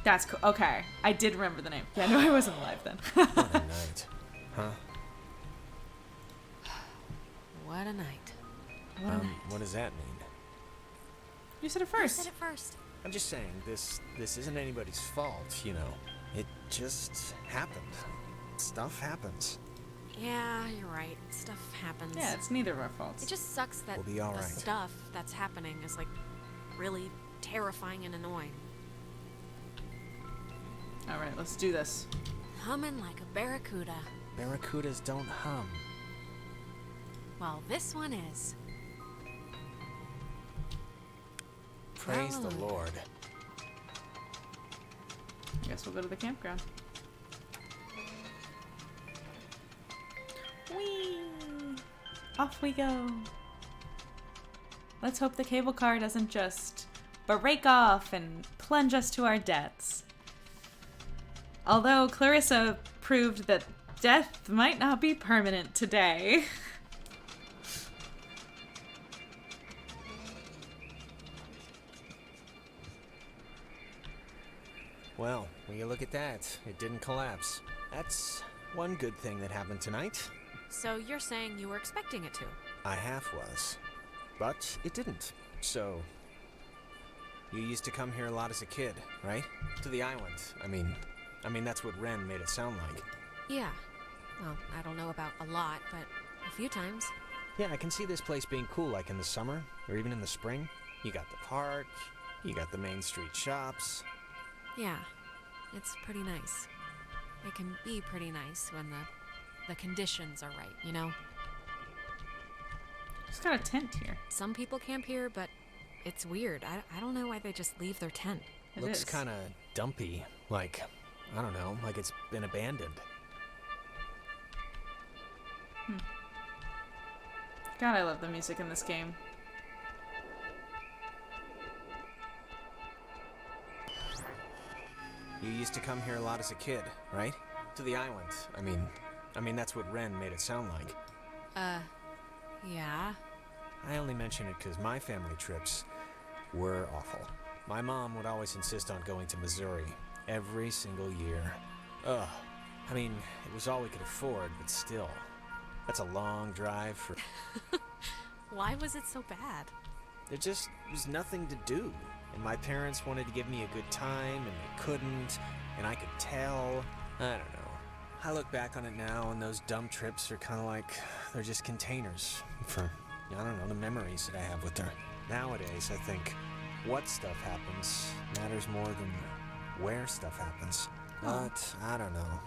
That's cool. Okay, I did remember the name. Yeah, no, I wasn't alive then. What a night. Huh? What a night. What does that mean? You said it You first. said it first. I'm just saying, this isn't anybody's fault, you know. It just happened. Stuff happens. Yeah, you're right. Stuff happens. Yeah, it's neither of our faults. It just sucks that We'll be all the right. stuff that's happening is like really terrifying and annoying. All right, let's do this. Humming like a barracuda. Barracudas don't hum. Well, this one is. Praise the Hallelujah. Lord. I guess we'll go to the campground. Whee! Off we go. Let's hope the cable car doesn't just break off and plunge us to our deaths. Although Clarissa proved that death might not be permanent today. Well, when you look at that, it didn't collapse. That's one good thing that happened tonight. So you're saying you were expecting it to? I half was. But it didn't. So, you used to come here a lot as a kid, right? To the island. I mean, that's what Ren made it sound like. Yeah. Well, I don't know about a lot, but a few times. Yeah, I can see this place being cool, like in the summer, or even in the spring. You got the park, you got the main street shops. Yeah, it's pretty nice. It can be pretty nice when the conditions are right, you know? Just got a tent here. Some people camp here, but it's weird. I don't know why they just leave their tent. Looks kind of dumpy, like, I don't know, like it's been abandoned. God, I love the music in this game. You used to come here a lot as a kid, right? To the island. I mean that's what Ren made it sound like. Yeah. I only mention it because my family trips were awful. My mom would always insist on going to Missouri every single year. Ugh. I mean, it was all we could afford, but still. That's a long drive for... Why was it so bad? There just was nothing to do. And my parents wanted to give me a good time, and they couldn't, and I could tell. I don't know. I look back on it now, and those dumb trips are kind of like, they're just containers for, I don't know, the memories that I have with her. Nowadays, I think what stuff happens matters more than where stuff happens. But, I don't know.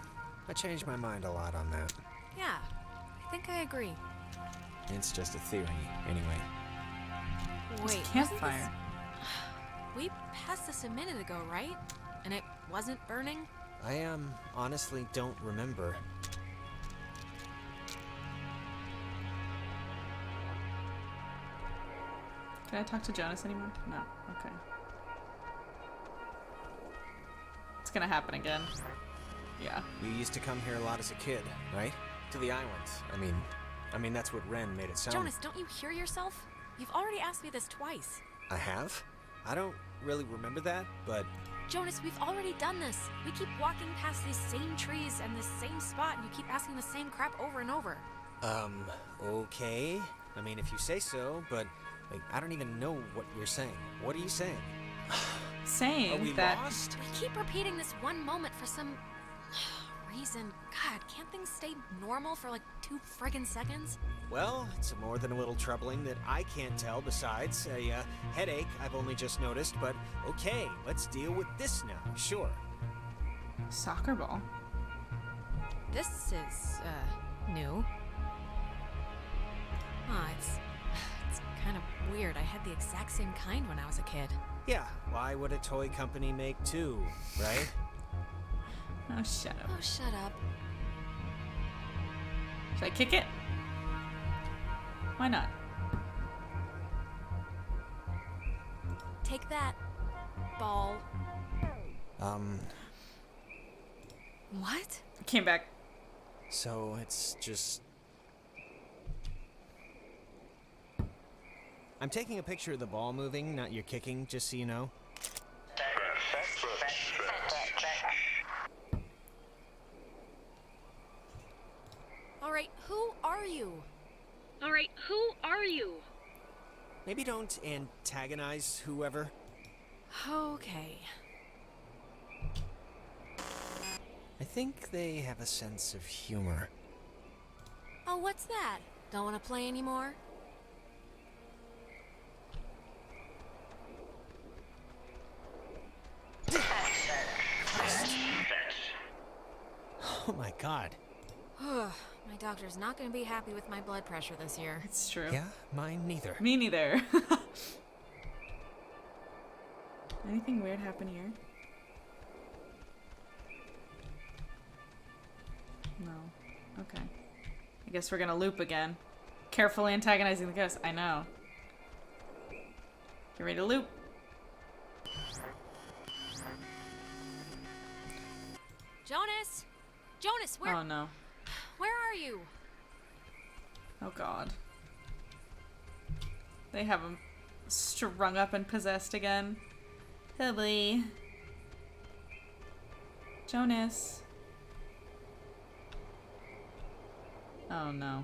I changed my mind a lot on that. Yeah, I think I agree. It's just a theory, anyway. Wait, campfire. We passed this a minute ago, right? And it wasn't burning? I, honestly don't remember. Can I talk to Jonas anymore? No. Okay. It's gonna happen again. Yeah. You used to come here a lot as a kid, right? To the island. I mean that's what Ren made it sound. Jonas, don't you hear yourself? You've already asked me this twice. I have? I don't really remember that, but... Jonas, we've already done this. We keep walking past these same trees and this same spot, and you keep asking the same crap over and over. Okay. I mean, if you say so, but, like, I don't even know what you're saying. What are you saying? Saying Are we that... lost? We keep repeating this one moment for some reason. God, can't things stay normal for like 2 friggin' seconds? Well, it's more than a little troubling that I can't tell besides a headache I've only just noticed, but okay, let's deal with this now, sure. Soccer ball. This is, new. It's kind of weird. I had the exact same kind when I was a kid. Yeah, why would a toy company make 2, right? Oh, shut up. Oh, shut up. Should I kick it? Why not? Take that, ball. What? Came back. So it's just... I'm taking a picture of the ball moving, not your kicking, just so you know. Alright, who are you? Alright, who are you? Maybe don't antagonize whoever. Okay. I think they have a sense of humor. Oh, what's that? Don't want to play anymore? Oh my god. My doctor's not going to be happy with my blood pressure this year. It's true. Yeah, mine neither. Me neither. Anything weird happen here? No. Okay. I guess we're gonna loop again. Carefully antagonizing the ghost. I know. Get ready to loop. Jonas! Jonas, where? Oh no. Where are you? Oh god. They have him strung up and possessed again. Hilly. Jonas. Oh no.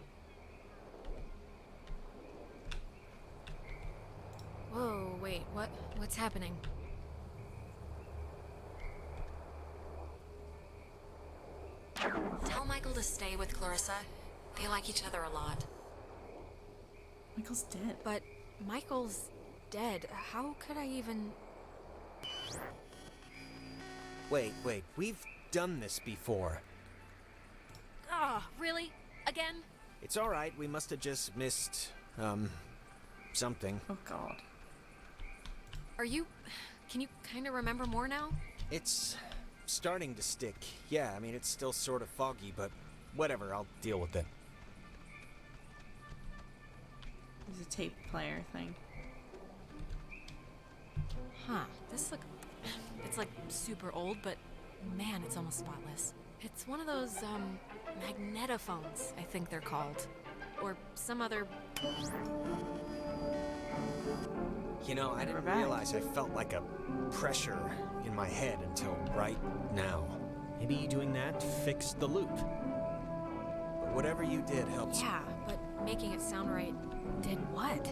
Whoa, wait, what's happening? Tell Michael to stay with Clarissa. They like each other a lot. Michael's dead. But Michael's dead. How could I even... Wait, we've done this before. Ah, really? Again? It's alright, we must have just missed, something. Oh god. Can you kind of remember more now? It's starting to stick. Yeah, I mean, it's still sort of foggy, but whatever, I'll deal with it. There's a tape player thing. Huh, it's like super old, but man, it's almost spotless. It's one of those, magnetophones, I think they're called. Or some other... You know, I didn't realize I felt like a pressure in my head until right now. Maybe doing that fixed the loop. But whatever you did helps. Yeah, but making it sound right did what?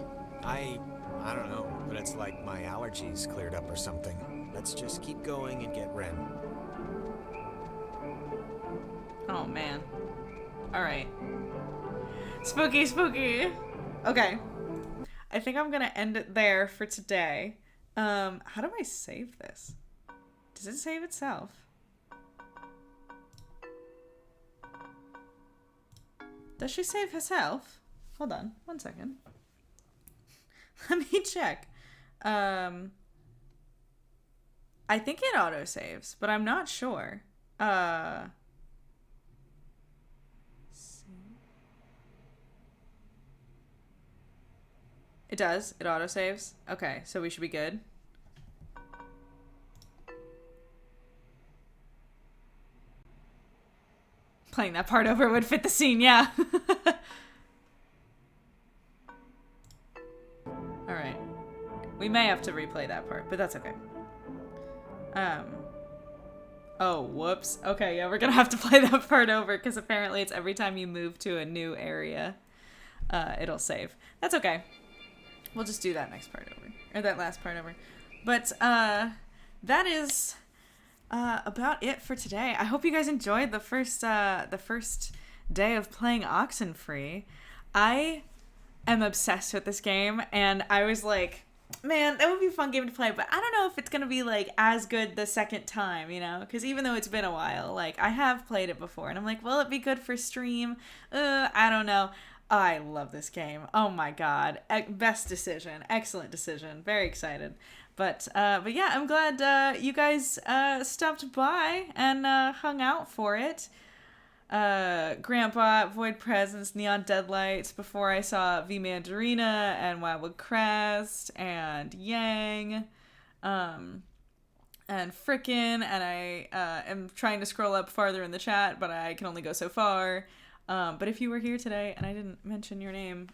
I don't know, but it's like my allergies cleared up or something. Let's just keep going and get Ren. Oh man. Alright. Spooky, spooky. Okay. I think I'm gonna end it there for today. How do I save this? Does it save itself? Does she save herself? Hold on, 1 second. Let me check. I think it auto-saves, but I'm not sure. It does. It autosaves. Okay, so we should be good. Playing that part over would fit the scene, yeah. Alright. We may have to replay that part, but that's okay. Oh, whoops. Okay, yeah, we're gonna have to play that part over, because apparently it's every time you move to a new area, it'll save. That's okay. We'll just do that next part over. Or that last part over. But, that is about it for today. I hope you guys enjoyed the first day of playing Oxenfree. I am obsessed with this game, and I was like, man, that would be a fun game to play, but I don't know if it's gonna be, like, as good the second time, you know? Because even though it's been a while, like, I have played it before, and I'm like, will it be good for stream? I don't know. I love this game. Oh my god. Best decision. Excellent decision. Very excited. But yeah, I'm glad you guys stopped by and hung out for it. Grandpa, Void Presence, Neon Deadlights, before I saw V Mandarina and Wildwood Crest and Yang and Frickin', and I am trying to scroll up farther in the chat, but I can only go so far. But if you were here today and I didn't mention your name,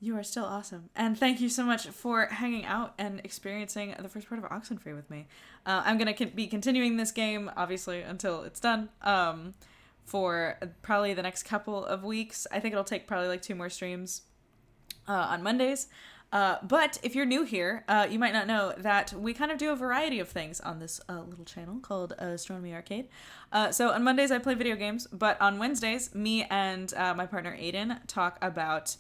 you are still awesome. And thank you so much for hanging out and experiencing the first part of Oxenfree with me. I'm going to be continuing this game, obviously, until it's done, for probably the next couple of weeks. I think it'll take probably like 2 more streams on Mondays. But if you're new here, you might not know that we kind of do a variety of things on this little channel called Astronomy Arcade. So on Mondays, I play video games, but on Wednesdays, me and my partner Aiden talk about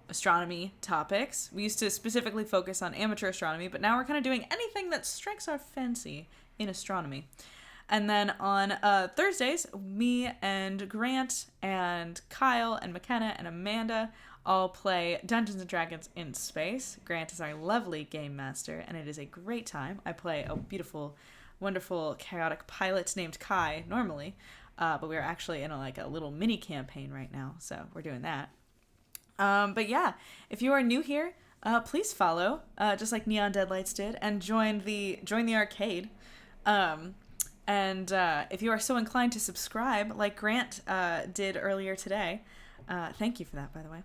astronomy topics. We used to specifically focus on amateur astronomy, but now we're kind of doing anything that strikes our fancy in astronomy. And then on Thursdays, me and Grant and Kyle and McKenna and Amanda all play Dungeons & Dragons in space. Grant is our lovely game master, and it is a great time. I play a beautiful, wonderful, chaotic pilot named Kai normally, but we're actually in a little mini campaign right now, so we're doing that. But yeah, if you are new here, please follow, just like Neon Deadlights did, and join the arcade. And if you are so inclined to subscribe, like Grant did earlier today, thank you for that, by the way.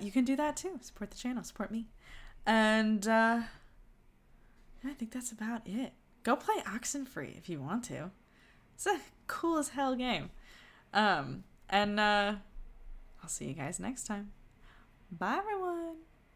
You can do that too. Support the channel, support me. And I think that's about it. Go play Oxenfree if you want to. It's a cool as hell game. And I'll see you guys next time. Bye, everyone.